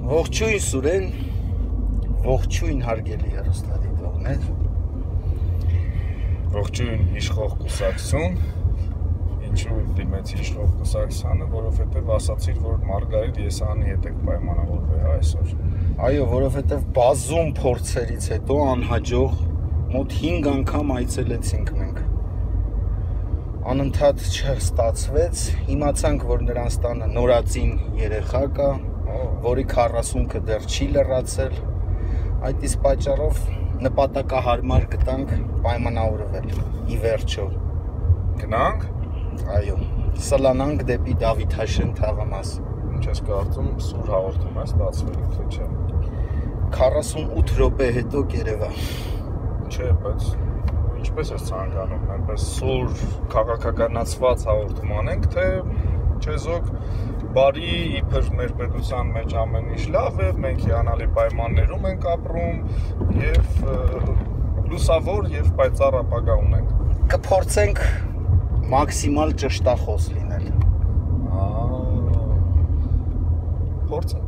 Ողջույն Սուրեն, ողջույն հարգելի հեռուստադիտողներ։ Ողջույն իշխող կուսակցություն։ Ինչու դիմեցի իշխող կուսակցությանը, որովհետև ասացիր, որ Մարգարիտ Եսայանի հետ եք պայմանավորվել այսօր։ Այո, որովհետև բազում փորձերից հետո անհաջող մոտ 5 անգամ այցելեցինք մենք։ Անընդհատ չստացվեց, իմացանք, որ նրանց տանը նորածին երեխա կա, որի 40-ը դեռ չի լրացել, այդ իսկ պատճառով նպատակահարմար գտանք պայմանավորվել, ի վերջո։ Գնանք? Այո, սլանանք դեպի Դավիթաշեն թաղամաս։ Ինչ ես կարծում, սուր հաղորդում ես ստացվել, թե չէ։ 48 րոպե հետո կերևա։ Չէ, բայց ինչպես ես ցանկանում, այնպես սուր քաղաքականացված հաղորդում անենք, թե չեզոք բարի իբր մեր պետության մեջ ամեն ինչ լավ է, մենք հիանալի պայմաններում ենք ապրում եւ լուսավոր եւ պայծառ ապագա ունենք։ Կփորձենք մաքսիմալ ճշտախոս լինել։ Փորձենք։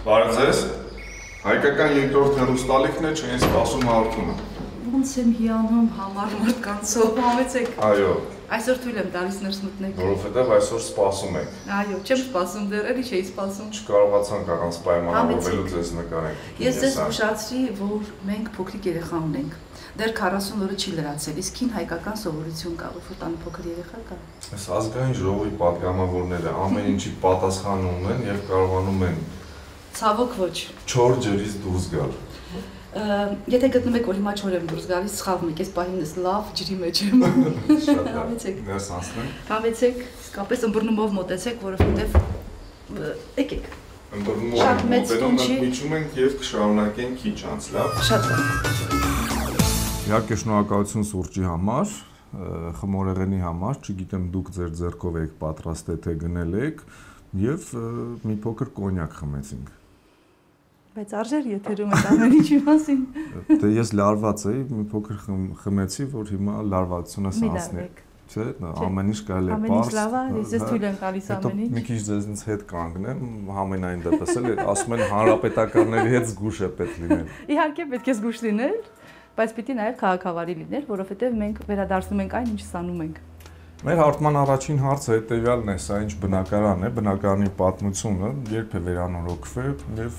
Բարև ձեզ։ Հայկական երկրորդ հեռուստալիքն է, չեն սպասում հաղորդումը։ Ոնց եմ հիանում համառ մարդկանցով, համեցեք։ Այո։ Այսօր թույլ եմ տալիս ներս մտնեք։ Որովհետև այսօր սպասում եք։ Այո, չեմ սպասում դեռ, էլի չէի սպասում։ Չկարողացանք առանց պայմանավորվելու ձեզ նկարենք։ Ես ձեզ զգուշացրի, որ մենք փոքրիկ երեխա ունենք։ Դեռ 40 օրը չի լրացել, իսկ հին հայկական սովորություն կա, որ տանը փոքր երեխա կա։ Այս ազգային ժողովի պատգամավորները ամեն ինչի պատասխանում են եւ կարողանում են Ցավոք ոչ։ Չոր ջրից դուրս գալ։ Եթե գտնում եք, որ հիմա չոր եմ դուրս գալիս, սխալվում եք, ես պահին ես լավ ջրի մեջ եմ։ Համեցեք։ Ներս անցնենք։ Համեցեք, իսկապես ըմբռնումով մոտեցեք, որովհետև եկեք։ Ըմբռնումով մոտենով միջում ենք եւ կշարունակենք քիչ անց, լավ։ Շատ լավ։ Իհարկե շնորհակալություն սուրճի համար, խմորեղենի համար, չգիտեմ դուք ձեր ձեռքով եք պատրաստ թե գնել եք եւ մի փոքր կոնյակ խմեցինք։ Բայց արժեր եթերում այդ ամեն ինչի մասին։ Դե ես լարված էի, մի փոքր խմեցի, որ հիմա լարվածությունս անցնի։ Չէ, ամեն ինչ կարելի է պարզ։ Ամեն ինչ լավ է, ես թույլ եմ տալիս ամեն ինչ։ Մի քիչ ձեզնից հետ կանգնեմ, համենայն դեպս էլ ասում են հանրապետականների հետ զգուշ է պետք լինել։ Իհարկե պետք է զգուշ լինել, բայց պիտի նաև քաղաքավարի լինել, որովհետև մենք վերադարձնում ենք այն, ինչ ստանում ենք։ Մեր հարթման առաջին հարցը հետևյալն է, սա ինչ բնակարան է, բնակարանի պատմությունը երբ է վերանորոգվել եւ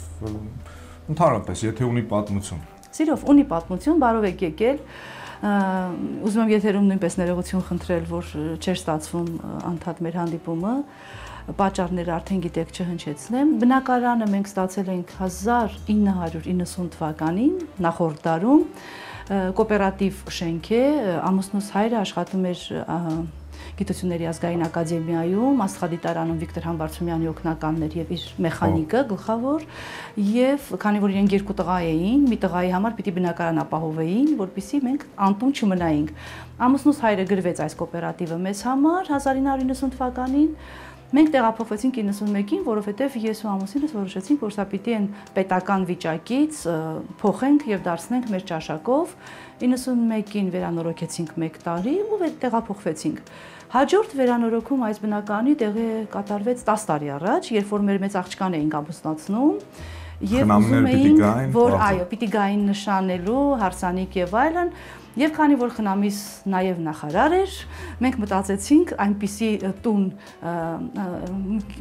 ընդհանրապես եթե ունի պատմություն։ Սիրով ունի պատմություն, բարով եք եկել։ Ուզում եմ եթերում նույնպես ներողություն խնդրել, որ չէր ստացվում անդադ մեր հանդիպումը, պատճառները արդեն գիտեք չհնչեցնեմ։ Բնակարանը մենք ստացել ենք 1990 թվականին, նախորդ դարում, կոոպերատիվ շենք է, ամուսնուս հայրը աշխատում էր Գիտությունների ազգային ակադեմիայում, աստղադիտարանում Վիկտոր Համբարձումյանի օգնականն էր եւ իր մեխանիկը գլխավոր, եւ քանի որ իրենք երկու տղա էին, մի տղայի համար պիտի բնակարան ապահովեին, որպեսզի մենք անտուն չմնայինք։ Ամուսնուս հայրը գրվեց այս կոոպերատիվը մեզ համար 1990 թվականին։ Մենք տեղափոխվեցինք 91-ին, որովհետև ես ու ամուսինս որոշեցինք, որ սա պիտի են պետական վիճակից փոխենք եւ դարձնենք մեր ճաշակով։ 91-ին վերանորոգեցինք 1 տարի ու տեղափոխվեցինք։ Հաջորդ վերանորոգում այս բնակարանի տեղի կատարվեց 10 տարի առաջ, երբ որ մեր մեծ աղջկան էինք ամուսնացնում եւ ուզում էինք, որ այո, պիտի գային նշանելու, հարսանիք եւ այլն։ Եվ քանի որ խնամիս նաև նախարար էր, մենք մտածեցինք այնպիսի տուն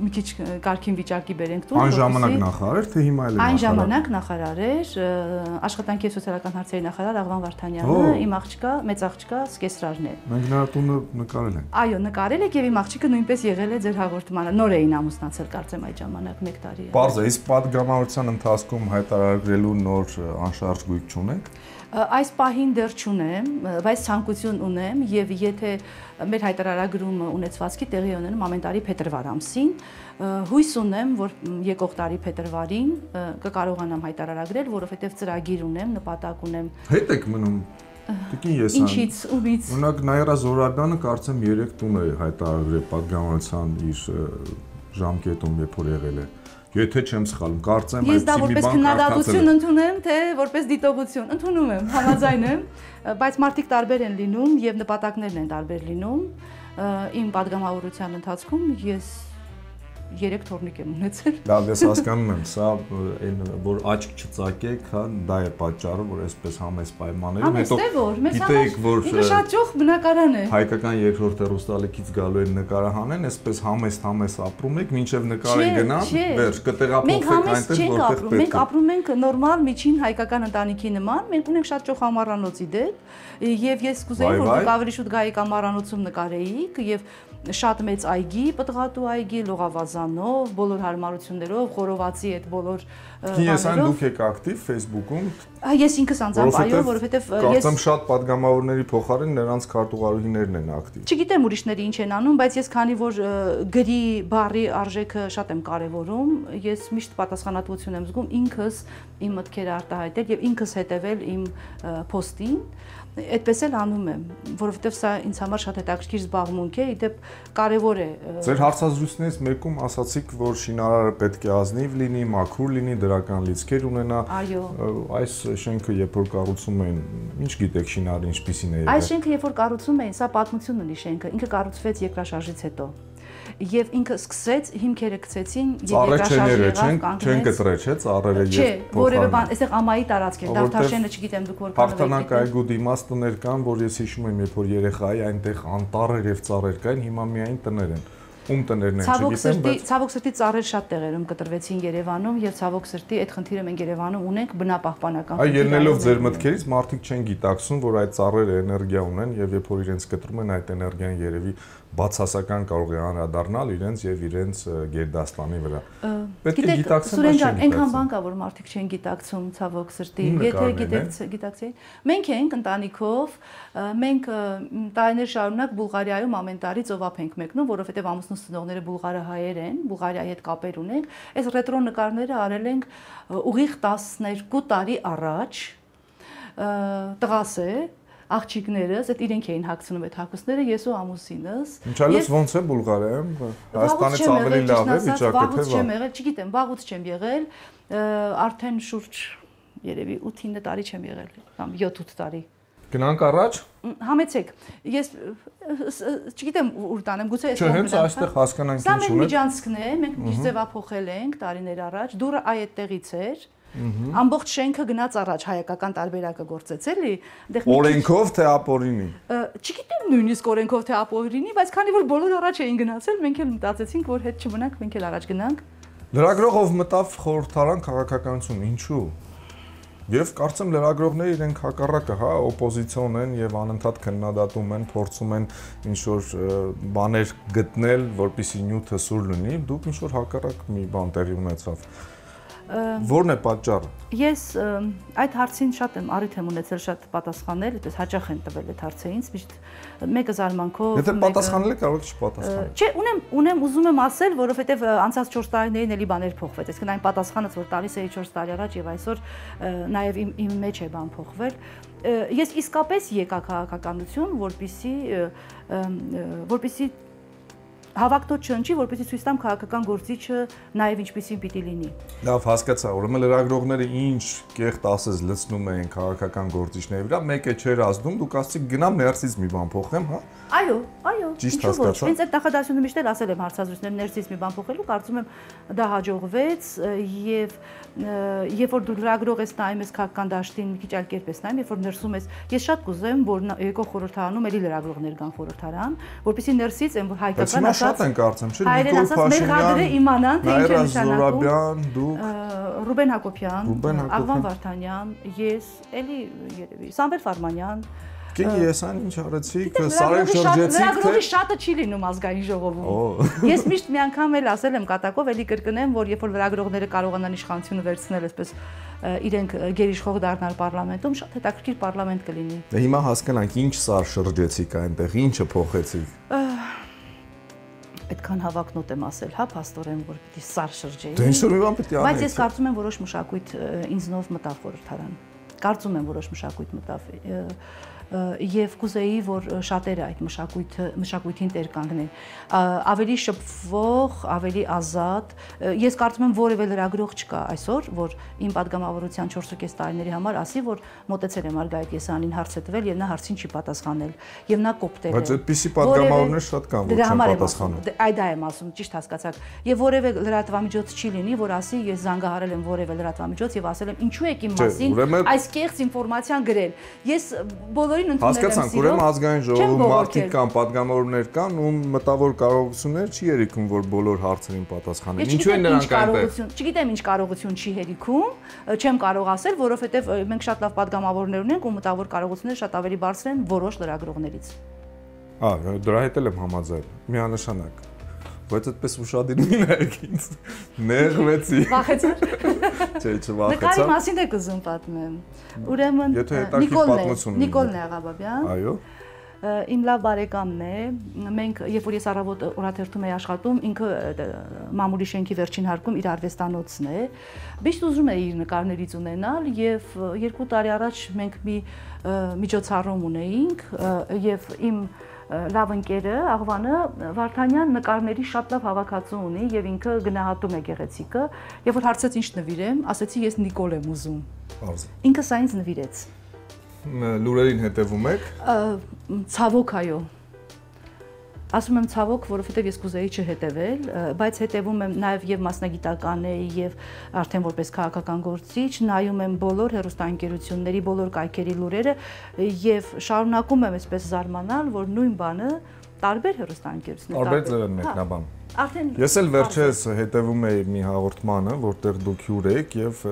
մի քիչ կարգին վիճակի բերենք տուն։ Այն ժամանակ նախարար թե հիմա էլ է նախարար։ Այն ժամանակ նախարար էր, աշխատանքի եւ սոցիալական հարցերի նախարար Աղվան Վարդանյանը, իմ աղջկա, մեծ աղջկա Սկեսրարն է։ Մենք նրա տունը նկարել ենք։ Այո, նկարել եք եւ իմ աղջիկը նույնպես եղել է ձեր հաղորդմանը։ Նոր էին ամուսնացել, կարծեմ այդ ժամանակ 1 տարի է։ Պարզ է, իսկ պատգամավորության ընթացքում հայտարարելու նոր անշարժ գույք չունեք։ Այս պահին դեռ չունեմ, բայց ցանկություն ունեմ եւ եթե մեր հայտարարագրումը ունեցվածքի տեղի ունենում ամեն տարի փետրվար ամսին, հույս ունեմ, որ եկող տարի փետրվարին կկարողանամ հայտարարագրել, որովհետեւ ծրագիր ունեմ, նպատակ ունեմ։ Հետ եք մնում։ Տիկին Եսան։ Ինչից, ումից։ Օրինակ Նաիրա Զորադանը կարծեմ 3 տուն է հայտարարել պատգամավորության իր ժամկետում, երբ որ եղել է։ Եթե չեմ սխալվում, կարծեմ Ես դա որպես քննադատություն ընդունեմ, թե որպես դիտողություն, ընդունում եմ, համաձայն եմ, բայց մարդիկ տարբեր են լինում եւ նպատակներն են տարբեր լինում։ Իմ պատգամավորության ընթացքում ես 3 թորնիկ եմ ունեցել։ Լավ, ես հասկանում եմ, սա այն որ աչք չծակեք, հա, դա է պատճառը, որ այսպես համես պայմաններում հետո գիտեիք, որ ինքը շատ ճոխ բնակարան է։ Հայկական երկրորդ հեռուստալիքից գալու են նկարահանեն, այսպես համես ապրում եք, մինչև նկարեն գնան, վերջ, կտեղափոխվեք այնտեղ, որտեղ պետք է։ Մենք ապրում ենք նորմալ միջին հայկական ընտանիքի նման, մենք ունենք շատ ճոխ ամառանոցի դեպ, եւ ես կուզեի, որ դուք ավելի շուտ գայիք ամառանոցում նկարեիք եւ շատ մեծ այգի, պտղատու այգի, լողավազանով, բոլոր հարմարություններով, խորովածի այդ բոլոր Ես այն դուք եք ակտիվ Facebook-ում։ Ես ինքս անձամբ այո, որովհետև կարծեմ շատ падգամավորների փոխարեն նրանց քարտուղարուհիներն են ակտիվ։ Չգիտեմ ուրիշները ինչ են անում, բայց ես քանի որ գրի բառի արժեքը շատ եմ կարևորում, ես միշտ պատասխանատվություն եմ զգում ինքս իմ մտքերը արտահայտել եւ ինքս հետեւել իմ post-ին։ Այդպես էլ անում եմ, որովհետև սա ինձ համար շատ հետաքրքիր զբաղմունք է, իդեպ կարևոր է։ Ձեր հարցազրույցներից մեկում ասացիք, որ շինարարը պետք է ազնիվ լինի, մաքուր լինի, դրական լիցքեր ունենա։ Այո։ Այս շենքը երբ որ կառուցում էին, ինչ գիտեք շինարարը ինչպիսին է եղել։ Այս շենքը երբ որ կառուցում էին, սա պատմություն ունի շենքը, ինքը կառուցվեց երկրաշարժից հետո։ Եվ ինքը սկսեց, հիմքերը գցեցին եւ երկրաշարժը կանքնեց։ Չեն կտրել, չէ՞, ծառերը եւ Չէ, որևէ բան, այստեղ ամայի տարածք է, Դավթաշենը չգիտեմ դուք որքան եք։ Հաղթանակ այգու դիմաց տներ կան, որ ես հիշում եմ, երբ որ երեխա էի, այնտեղ անտառեր եւ ծառեր կային, հիմա միայն տներ են։ Ում տներն են, չգիտեմ, բայց ցավոք սրտի ծառեր շատ տեղերում կտրվեցին Երևանում եւ ցավոք սրտի այդ խնդիրը մենք Երևանում ունենք բնապահպանական։ Այ ելնելով ձեր մտքերից մարդիկ չեն գիտակցում, որ այդ ծառերը էներգիա ունեն եւ երբ որ իրենց կտրում են այդ էներգիան երևի բացասական կարող է անդառնալ իրենց եւ իրենց գերդաստանի վրա։ Պետք է գիտակցեն, Սուրեն ջան, այնքան բան կա, որ մարդիկ չեն գիտակցում ցավոք սրտի։ Եթե գիտակցեին, մենք ենք ընտանիքով, մենք տարիներ շարունակ Բուլղարիայում ամեն տարի ծովափ ենք մեկնում, որովհետեւ ամուսնուս ծնողները բուլղարահայեր են, Բուլղարիայի հետ կապեր ունենք։ Այս ռետրո նկարները արել ենք ուղիղ 12 տարի առաջ։ Տղաս է աղջիկներս, այդ իրենք էին հագցնում այդ հագուստները, ես ու ամուսինս։ Ինչալուց ոնց է Բուլղարիայում, Հայաստանից ավելի լավ է վիճակը, թե վաղուց չեմ եղել, չգիտեմ, վաղուց չեմ եղել, արդեն շուրջ երևի 8-9 տարի չեմ եղել, կամ 7-8 տարի։ Գնանք առաջ։ Համեցեք։ Ես չգիտեմ ուր տանեմ, գուցե այս հենց այստեղ հասկանանք ինչ ունի։ Սա մեր միջանցքն է, մենք միշտ ձևափոխել ենք տարիներ առաջ, դուրը այդտեղից էր։ Ամբողջ շենքը գնաց առաջ, հայկական տարբերակը գործեց էլի։ Օրենքով թե ապօրինի։ Չգիտեմ նույնիսկ օրենքով թե ապօրինի, բայց քանի որ բոլոր առաջ էին գնացել, մենք էլ մտածեցինք, որ հետ չմնանք, մենք էլ առաջ գնանք։ Լրագրողով մտավ խորհրդարան քաղաքականություն, ինչու՞։ Եվ կարծեմ լրագրողները իրենք հակառակը, հա, օպոզիցիոն են եւ անընդհատ քննադատում են, փորձում են ինչ որ բաներ գտնել, որպեսզի նյութը սուր լինի, դուք ինչ որ հակառակ մի բան տեղի ունեցավ։ Որն է պատճառը։ Ես այդ հարցին շատ եմ առիթ եմ ունեցել շատ պատասխանել, այդպես հաճախ են տվել այդ հարցը ինձ, միշտ մեկը զարմանքով։ Եթե պատասխանել եք, կարող եք չպատասխանել։ Չէ, ունեմ ուզում եմ ասել, որովհետև անցած 4 տարիներին էլի բաներ փոխվեց, այսինքն այն պատասխանը, որ տալիս էի 4 տարի առաջ եւ այսօր նաեւ իմ մեջ է բան փոխվել։ Ես իսկապես եկա քաղաքականություն, որպեսզի հավակնոտ չընչի, որպեսզի ցույց տամ քաղաքական գործիչը նաև ինչպեսին պիտի լինի։ Լավ, հասկացա, ուրեմն լրագրողները ինչ կեղտ ասես լցնում են քաղաքական գործիչների վրա, մեկը չէր ազդում, դուք ասացիք գնամ ներսից մի բան փոխեմ, հա։ Այո։ Ճիշտ հասկացա։ Հենց այդ նախադասությունը միշտ էլ ասել եմ հարցազրույցներ ներսից մի բան փոխելու, կարծում եմ դա հաջողվեց եւ երբ որ դու լրագրող ես նայում ես քաղաքական դաշտին մի քիչ այլ կերպ ես նայում, երբ որ ներսում ես, ես շատ կուզեմ, որ եկող խորհրդարանում էլի լրագրողներ կան խորհրդարան, որպեսզի ներսից են որ հայկական շատ են կարծեմ, չէ՞, Նիկոլ Փաշինյան, իմանան, թե ինչ է նշանակում։ Զորաբյան, դուք, Ռուբեն Հակոբյան, Աղվան Վարդանյան, ես, էլի երևի, Սամվել Ֆարմանյան։ Գիտի ես այն ինչ արեցիք, սարեր շրջեցիք, թե լրագրողի շատը չի լինում ազգային ժողովում։ Ես միշտ մի անգամ էլ ասել եմ կատակով, էլի կրկնեմ, որ երբ որ լրագրողները կարողանան իշխանությունը վերցնել, այսպես իրենք գերիշխող դառնալ պարլամենտում, շատ հետաքրքիր պարլամենտ կլինի։ Հիմա հասկանանք ինչ սար շրջեցիք այնտեղ, ինչը փոխեցիք։ Այդքան հավակնոտ եմ ասել, հա, փաստորեն, որ պիտի սար շրջեի։ Դե ինչ որ մի բան պիտի անեք։ Բայց ես կարծում եմ որոշ մշակույթ ինձնով մտավ խորհրդարան։ Կարծում եմ որոշ մշակույթ մտավ։ եւ կուզեի, որ շատերը այդ մշակույթին տեր կանգնեն։ Ավելի շփվող, ավելի ազատ։ Ես կարծում եմ որևէ լրագրող չկա այսօր, որ իմ падգամավորության 4.5 տարիների համար ասի, որ մոտեցել է Մարգարիտ Եսայանին հարց է տվել եւ նա հարցին չի պատասխանել եւ նա կոպտել է։ Բայց այդպիսի падգամավորներ շատ կան, որ չեն պատասխանում։ Այդ դա եմ ասում, ճիշտ հասկացաք։ Եվ որևէ լրատվամիջոց չի լինի, որ ասի ես զանգահարել եմ որևէ լրատվամիջոց եւ ասել եմ ինչու եք իմ մասին այս կեղծ ինֆորմացիան գրել։ Ես բոլորին ընդունել եմ սիրով։ Հասկացանք, ուրեմն ազգային ժողովում մարդիկ կան, падգամավորներ կան, ում մտավոր կարողություններ չի երիքում, որ բոլոր հարցերին պատասխանեն։ Ինչու են նրանք այնտեղ։ Չգիտեմ ինչ կարողություն չի երիքում, չեմ կարող ասել, որովհետեւ մենք շատ լավ падգամավորներ ունենք ու մտավոր կարողությունները շատ ավելի բարձր են որոշ լրագրողներից։ Դրա հետ եմ համաձայն։ Միանշանակ։ Բայց այդպես ուշադիր մի նայեք ինձ։ Նեղվեցի։ Վախեցար։ Չէ, չվախեցա։ Նկարի մասին եք ուզում պատմեմ։ Ուրեմն Նիկոլն է Աղաբաբյան։ Այո։ Իմ լավ բարեկամն է։ Մենք երբ որ ես առավոտ օրաթերթում էի աշխատում, ինքը մամուլի շենքի վերջին հարկում իր արվեստանոցն է։ Միշտ ուզում է իր նկարներից ունենալ եւ 2 տարի առաջ մենք մի միջոցառում ունեինք եւ իմ լավ ընկերը Աղվանը Վարդանյան նկարների շատ լավ հավաքածու ունի եւ ինքը գնահատում է գեղեցիկը եւ որ հարցեց ինչ նվիրեմ, ասեցի ես Նիկոլ եմ ուզում։ Ինքը սա ինձ նվիրեց։ Լուրերին հետևում եք։ Ցավոք այո։ Ասում եմ ցավոք, որովհետև ես կուզեի չհետևել, բայց հետևում եմ նաև եւ մասնագիտականների եւ արդեն որպես քաղաքական գործիչ, նայում եմ բոլոր հեռուստաընկերությունների, բոլոր կայքերի լուրերը եւ շարունակում եմ այսպես զարմանալ, որ նույն բանը տարբեր հեռուստաընկերություններ տարբեր ձև են մեկնաբան։ Արդեն ես էլ վերջերս հետևում էի մի հաղորդմանը, որտեղ դուք հյուր եք եւ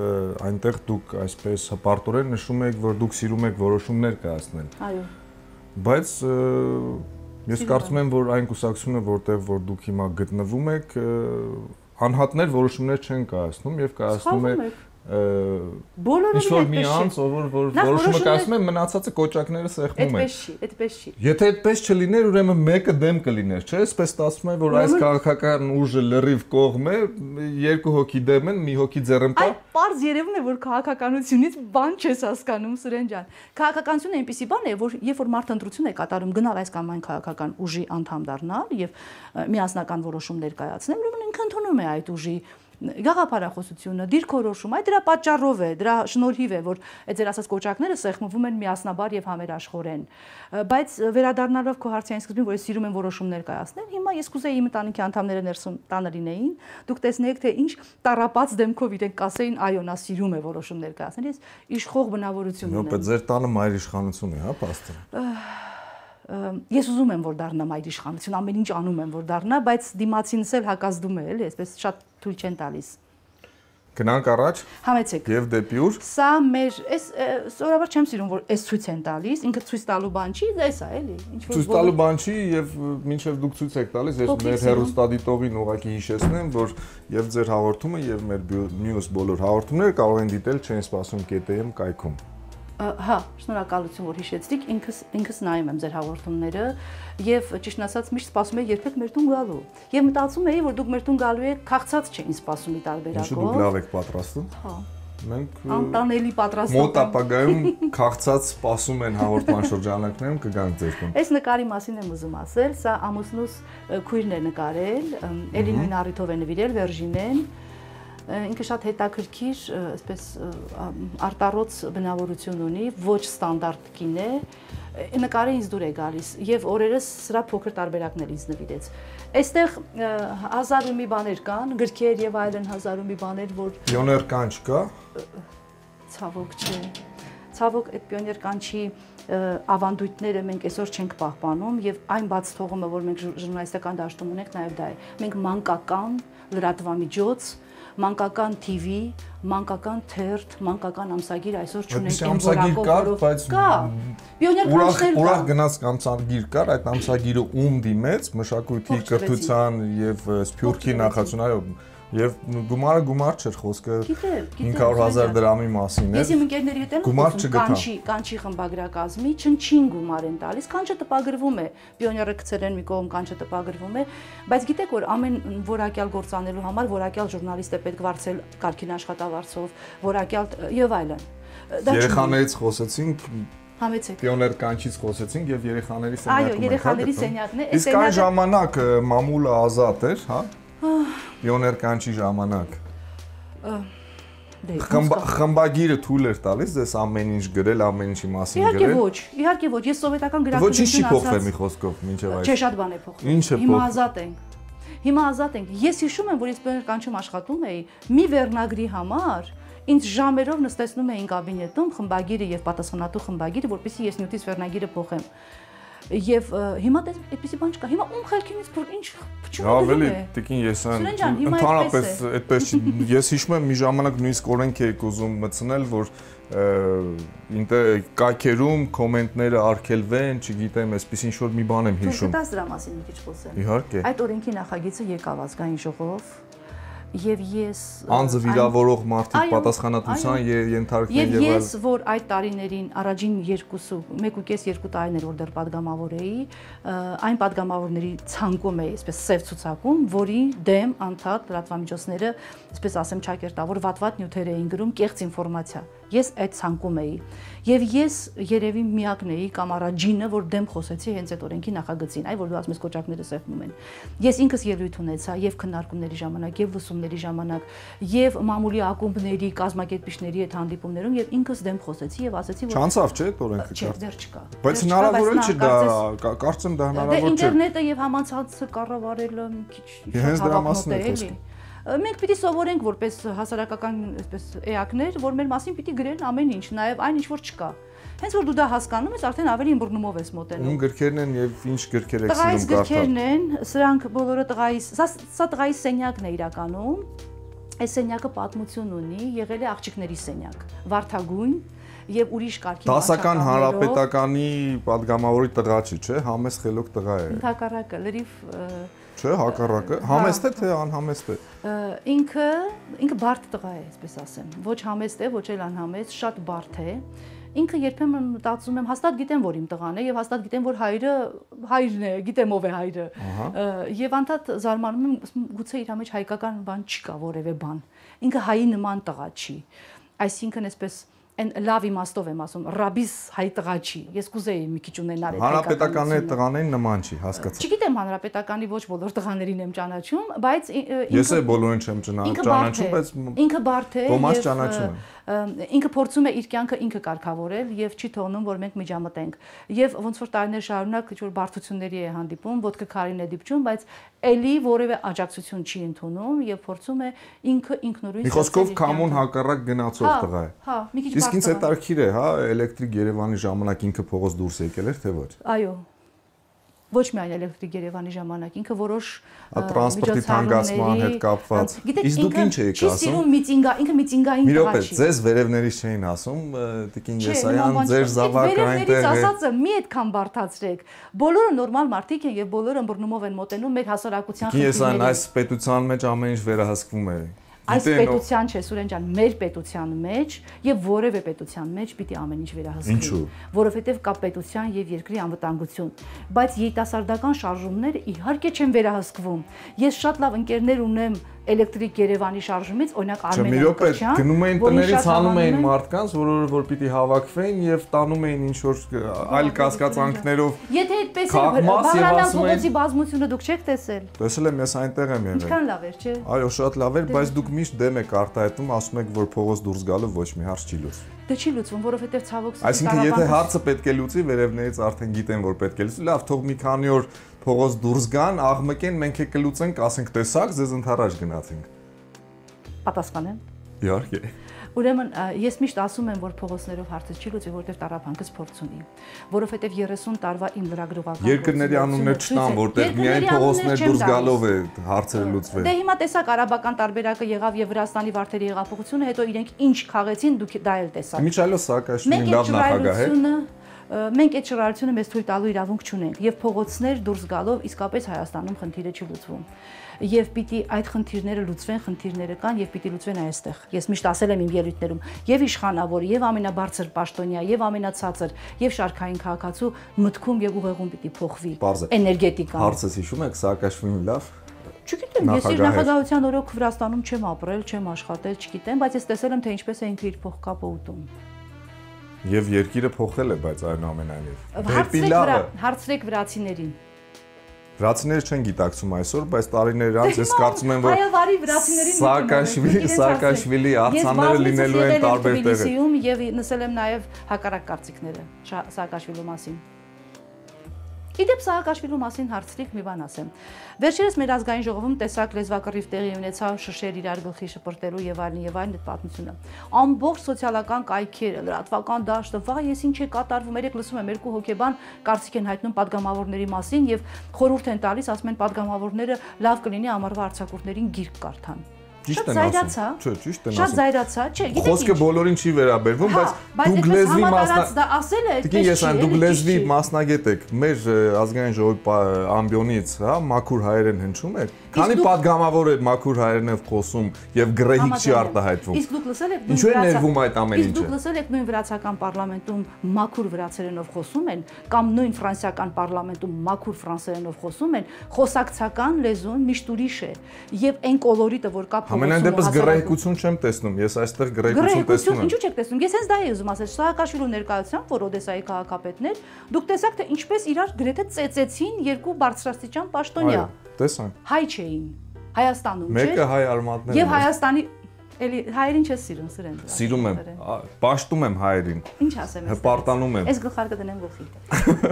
այնտեղ դուք այսպես հպարտորեն նշում եք, որ դուք սիրում եք որոշումներ կայացնել։ Այո։ Բայց ես կարծում եմ, որ այն կուսակցությունը, որտեղ որ դուք հիմա գտնվում եք, անհատներ որոշումներ չեն կայացնում եւ կայացնում է բոլորը մի անց, որ որոշումը կայացնում է, մնացածը կոճակները սեղմում են։ Այդպես չի։ Եթե այդպես չլիներ, ուրեմն մեկը դեմ կլիներ, չէ՞, այսպես ստացվում է, որ այս քաղաքական ուժը լրիվ կողմ է, երկու հոգի դեմ են, մի հոգի ձեռնպա։ Այդ պարզ երևում է, որ քաղաքականությունից բան չես հասկանում, Սուրեն ջան։ Քաղաքականությունը այնպիսի բան է, որ երբ որ մարդը ընտրություն է կատարում, գնալ այս կամ այն քաղաքական ուժի անդամ դառնալ եւ միասնական որոշումներ կայացնել, ուրեմն ինքը ընդունում է այդ ուժի գաղափարախոսությունը, դիրքորոշումը, այդ դրա պատճառով է, դրա շնորհիվ է, որ այդ ձեր ասած կոճակները սեղմվում են միասնաբար եւ համերաշխորեն։ Բայց վերադառնալով քո հարցի այն սկզբին, որ ես սիրում եմ որոշումներ կայացնել, հիմա ես կուզեի իմ ընտանիքի անդամները ներսում տանը լինեին, դուք տեսնեիք, թե ինչ տառապած դեմքով իրենք կասեին, այո, նա սիրում է որոշումներ կայացնել, ես իշխող բնավորություն ունեմ։ Բայց ձեր տանը մայր իշխանություն է, հա, փաստը։ Ես ուզում եմ, որ դառնա մայր իշխանություն, ամեն ինչ անում եմ, որ դառնա, բայց դիմացինս էլ հակազդում է, էլի, այսպես շատ թույլ չեն տալիս։ Գնանք առաջ։ Համեցեք։ Եվ դեպի ուր։ Սա մեր, սովորաբար չեմ սիրում, որ այս ցույց են տալիս, ինքը ցույց տալու բան չի, էս է, էլի, ինչ որ ցույց տալու բան չի եւ մինչեւ դուք ցույց եք տալիս, ես մեր հեռուստադիտողին ուղղակի հիշեցնեմ, որ եւ ձեր հաղորդումը եւ մեր մյուս բոլոր հաղորդումները կարող են դիտել չեն սպասում KTM կայքում։ Հա, շնորհակալություն, որ հիշեցիք, ինքս նայում եմ ձեր հաղորդումները եւ ճիշտ ասած միշտ սպասում եմ երբեք մեր տուն գալու։ Եվ մտածում էի, որ դուք մեր տուն գալու եք, քաղցած չէին սպասում ի տարբերակով։ Ինչու դուք լավ եք պատրաստում։ Հա։ Մենք անտանելի պատրաստում։ Մոտ ապագայում քաղցած սպասում են հաղորդման շրջանակներում կգանք ձեր տուն։ Այս նկարի մասին եմ ուզում ասել, սա ամուսնուս քույրն է նկարել, էլի նույն առիթով է նվիրել Վերժինեն։ Ինքը շատ հետաքրքիր, այսպես արտառոց բնավորություն ունի, ոչ ստանդարտ կին է, նկարը ինձ դուր է գալիս եւ օրերս սրա փոքր տարբերակն ինձ նվիրեց։ Այստեղ 1000 ու մի բաներ կան, գրքեր եւ այլն 1000 ու մի բաներ, որ Պիոներ կանչ կա։ Ցավոք չէ։ Ցավոք այդ պիոներ կանչի ավանդույթները մենք այսօր չենք պահպանում եւ այն բաց թողումը, որ մենք ժուրնալիստական դաշտում ունենք, նաեւ դա է։ Մենք մանկական լրատվամիջոց, մանկական TV, մանկական թերթ, մանկական ամսագիր այսօր չունենք այն որակով, բայց կա։ Պիոներ կանչներ կա։ Ուրախ գնաց ամսագիր կար, այդ ամսագիրը ում դիմեց, մշակույթի, կրթության եւ սփյուռքի նախաձեռնություն, այո, եւ գումարը գումար չէր, խոսքը 500,000 դրամի մասին էր։ Ես իմ ընկերների հետ եմ կանչի խմբագրակազմի չնչին գումար են տալիս, կանչը տպագրվում է, պիոները գցել են մի կողմ, կանչը տպագրվում է, բայց գիտեք որ ամեն որակյալ գործ անելու համար որակյալ ժուրնալիստ է պետք վարձել կարգին աշխատավարձով, որակյալ եւ այլն։ Երեխաներից խոսեցինք, Համեցեք։ Պիոներ կանչից խոսեցինք եւ երեխաների սենյակում։ Այո, երեխաների սենյակն է։ Իսկ այն ժամանակ մամուլը ազատ էր, հա։ Պիոներ կանչի ժամանակ։ Խմբագիրը թույլ էր տալիս ձեզ ամեն ինչ գրել, ամեն ինչի մասին գրել։ Իհարկե ոչ, ես սովետական գրականություն Ոչինչ չի փոխվել մի խոսքով մինչև այս։ Չէ, շատ բան է փոխվել։ Ինչ է փոխվել։ Հիմա ազատ ենք։ Ես հիշում եմ, որ ես պիոներ կանչում աշխատում էի, մի վերնագրի համար ինձ ժամերով նստեցնում էին կաբինետում խմբագիրը եւ պատասխանատու խմբագիրը, որպեսզի ես նյութից վերնագիրը փոխեմ։ Եվ հիմա այդպեսի բան չկա։ Հիմա ում խելքինից որ ինչ չունի։ Ավելի տիկին ես ընդհանրապես այդպես ես հիշում եմ մի ժամանակ նույնիսկ օրենք էի ուզում մտցնել, որ կայքերում կոմենտները արգելվեն, չգիտեմ, այսպես ինչ որ մի բան եմ հիշում։ Դու դրա մասին մի քիչ խոսեմ։ Իհարկե։ Այդ օրենքի նախագիծը եկավ ազգային ժողով եւ ես անձը վիրավորող մարդիկ պատասխանատվության ենթարկվեն եւ ես որ այդ տարիներին առաջին 1.5-2 տարիներ որ դեռ падգամավոր էի այն падգամավորների ցանկում էի այսպես սև ցուցակում որի դեմ անդադ լրատվամիջոցները այսպես ասեմ ճակերտավոր վատվատ նյութեր էին գրում կեղծ ինֆորմացիա ես այդ ցանկում էի եւ ես երևի միակն էի կամ առաջինը որ դեմ խոսեցի հենց այդ օրենքի նախագծին այ որ դու ասում ես կոճակները սեղմում են ես ինքս ելույթ ունեցա եւ քննարկումների ժամանակ եւ լուսումների ժամանակ եւ մամուլի ակումբների կազմակերպիչների այդ հանդիպումներում եւ ինքս դեմ խոսեցի եւ ասեցի որ չանցավ չէ այդ օրենքը չէ դեռ չկա բայց հնարավոր էլ չի դա կարծեմ դա հնարավոր չէ ինտերնետը եւ համացանցը կառավարելը մի քիչ հենց դրա մասին է խոսքը մենք պիտի սովորենք որպես հասարակական այսպես էակներ, որ մեր մասին պիտի գրեն ամեն ինչ, նաև այն ինչ որ չկա։ Հենց որ դու դա հասկանում ես, արդեն ավելի ըմբռնումով ես մոտենում։ Ում գրքերն են եւ ինչ գրքեր եք սիրում կարդալ։ Գրքերն են, սրանք բոլորը տղայիս, սա տղայիս սենյակն է իրականում։ Այս սենյակը պատմություն ունի, եղել է աղջիկների սենյակ, վարդագույն եւ ուրիշ կարգի դասական հանրապետականի падգամավորի տղա չի, չէ՞, համեստ խելոք տղա է։ Հակառակը, լրիվ Չէ, հակառակը, համեստ է թե անհամեստ է։ Ինքը բարդ տղա է, այսպես ասեմ։ Ոչ համեստ է, ոչ էլ անհամեստ, շատ բարդ է։ Ինքը երբեմն մտածում եմ, հաստատ գիտեմ, որ իմ տղան է եւ հաստատ գիտեմ, որ հայրն է, գիտեմ ով է հայրը։ Եվ անդադ զարմանում եմ, գուցե իր մեջ հայկական բան չկա, որևէ բան։ Ինքը հայի նման տղա չի։ Այսինքն այսպես Այն լավ իմաստով եմ ասում, ռաբիս հայ տղա չի։ Ես կուզեի մի քիչ ունենալ այդ հանրապետականի տղաներին նման չի, հասկացա։ Չգիտեմ հանրապետականի ոչ բոլոր տղաներին եմ ճանաչում, բայց ես էլ բոլորին չեմ ճանաչում, բայց ինքը բարդ է ոմանց ճանաչում եմ։ Ինքը փորձում է իր կյանքը ինքը կարգավորել եւ չի թողնում որ մենք միջամտենք եւ ոնց որ տարիներ շարունակ ինչ որ բարդությունների է հանդիպում ոտքը քարին է դիպչում բայց էլի որևէ աջակցություն չի ընդունում եւ փորձում է ինքը ինքնուրույն մի խոսքով կամուն հակառակ գնացող տղա է հա մի քիչ իսկ ինձ հետաքրքիր է հա էլեկտրիկ Երևանի ժամանակ ինքը փողոց դուրս եկել էր թե ոչ այո ոչ միայն էլեկտրիկ Երևանի ժամանակ ինքը որոշ տրանսպորտի թանկացման հետ կապված իսկ դուք ինչ եք ասում չի սիրում միտինգա ինքը միտինգային տղա չի ձեզ վերևներից չէին ասում տիկին Եսայան ձեր զավակը այնտեղ է ասածը մի այդքան բարդացրեք բոլորը նորմալ մարդիկ են եւ բոլորը ըմբռնումով են մոտենում մեր հասարակության խնդիրներին Եսայան այս պետության մեջ ամեն ինչ վերահսկվում է Այս պետության չէ, Սուրեն ջան, մեր պետության մեջ եւ որևէ պետության մեջ պիտի ամեն ինչ վերահսկվի, որովհետեւ կա պետության եւ երկրի անվտանգություն, բայց երիտասարդական շարժումները իհարկե չեն վերահսկվում։ Ես շատ լավ ընկերներ ունեմ էլեկտրիկ Երևանի շարժումից, օրինակ Արմեն Ակոչյան, գնում էին տներից հանում էին մարդկանց, որ պիտի հավաքվեն եւ տանում էին ինչ որ այլ կասկածանքներով։ Եթե այդպես է, Բաղրամյան փողոցի բազմությունը դուք չեք տեսել։ Տեսել եմ, ես այնտեղ եմ եղել։ Ինչքան լավ էր, չէ։ Այո, շատ լավ էր, բայց դուք միշտ դեմ եք արտահայտում, ասում եք, որ փողոց դուրս գալը ոչ մի հարց չի լուծվում։ Դե չի լուծվում, որովհետեւ ցավոք սրտի Այսինքն եթե հարցը պետք է լուծի, վերևներից արդեն գիտեն, որ պետք է լուծի, լավ, թող մի քանի օր փողոց դուրս գան, աղմկեն, մենք է կլուծենք, ասենք, տեսակ, ձեզ ընդառաջ գնացինք։ Պատասխանեմ։ Իհարկե։ Ուրեմն ես միշտ ասում եմ, որ փողոցներով հարցը չի լուծի, որովհետև տառապանքս փորձ ունի, որովհետև 30 տարվա իմ լրագրողական երկրների անուններ չտան, որտեղ միայն փողոցներ դուրս գալով է հարցերը լուծվել։ Դե հիմա տեսակ արաբական տարբերակը եղավ եւ Վրաստանի վարդերի հեղափոխությունը, հետո իրենք ինչ խաղեցին, դուք դա էլ տեսաք։ Միչայլո Սաակաշվիլին լավ նախագահ է։ Մենք այդ շռայլությունը մեզ թույլ տալու իրավունք չունենք եւ փողոցներ դուրս գալով իսկապես Հայաստանում խնդիրը չի լուծվում եւ պիտի այդ խնդիրները լուծվեն, խնդիրները կան եւ պիտի լուծվեն այստեղ։ Ես միշտ ասել եմ իմ ելույթներում, եւ իշխանավոր, եւ ամենաբարձր պաշտոնյա, եւ ամենացածր, եւ շարքային քաղաքացու մտքում եւ ուղեղում պիտի փոխվի էներգետիկան։ Հարցս հիշում եք Սաակաշվիլին լավ։ Չգիտեմ, ես իր նախագահության օրոք Վրաստանում չեմ ապրել, չեմ աշխատել, չգիտեմ, բայց ես տեսել եմ թե ինչպես է ինքը իր փողկապը ուտում։ Եվ երկիրը փոխել է, բայց այնուամենայնիվ։ Հարցրեք վրացիներին։ Վրացիները չեն գիտակցում այսօր, բայց տարիներ անց ես կարծում եմ, որ Սաակաշվիլի աղցանները լինելու են տարբեր տեղեր։ Եվ նսել եմ նաև հակառակ կարծիքները Սաակաշվիլու մասին։ Իդեպ Սաակաշվիլու մասին հարցրիք մի բան ասեմ։ Վերջերս մեր ազգային ժողովում տեսակ լեզվակռիվ տեղի ունեցավ շշեր իրար գլխի շպրտելու եւ այլն այդ պատմությունը։ Ամբողջ սոցիալական կայքերը, լրատվական դաշտը, վայ, ես ինչ է կատարվում, երեք լսում եմ երկու հոգեբան կարծիք են հայտնում падգամավորների մասին եւ խորհուրդ են տալիս, ասում են падգամավորները լավ կլինի ամառվա արձակուրդներին գիրք կարդան։ Ճիշտ են ասում։ Չէ, ճիշտ են ասում։ Շատ զայրացա, չէ, գիտեք ինչ։ Խոսքը բոլորին չի վերաբերվում, բայց դուք լեզվի մասնագետ եք, մեր ազգային ժողովի ամբիոնից, հա, մաքուր հայերեն հնչում եք։ Քանի падգամավոր է մաքուր հայերենով խոսում եւ գրեհիկ չի արտահայտվում։ Իսկ դուք լսել եք ինչու է ներվում այդ ամեն ինչը։ Իսկ դուք լսել եք նույն վրացական պարլամենտում մաքուր վրացերենով խոսում են կամ նույն ֆրանսիական պարլամենտում մաքուր ֆրանսերենով խոսում են, խոսակցական լեզուն միշտ ուրիշ է եւ այն կոլորիտը, որ կա Ամենայն դեպս գրեհիկություն չեմ տեսնում, ես այստեղ գրեհիկություն տեսնում եմ։ Ինչու չեք տեսնում։ Ես հենց դա էի ուզում ասել, Սաակաշվիլու ներկայությամբ, որ Օդեսայի քաղաքապետներ, դուք տեսաք թե ինչպես իրար գրեթե ծեծեցին երկու բարձրաստիճան պաշտոնյա։ Տեսանք։ Հայ չէին Հայաստանում, չէ՞։ Մեկը հայ արմատներն են։ Եւ Հայաստանի էլի հայերին չես սիրում, սիրեն։ Սիրում եմ, պաշտում եմ հայերին։ Ինչ ասեմ ես։ Հպարտանում եմ։ Այս գլխարկը դնեմ գլխի։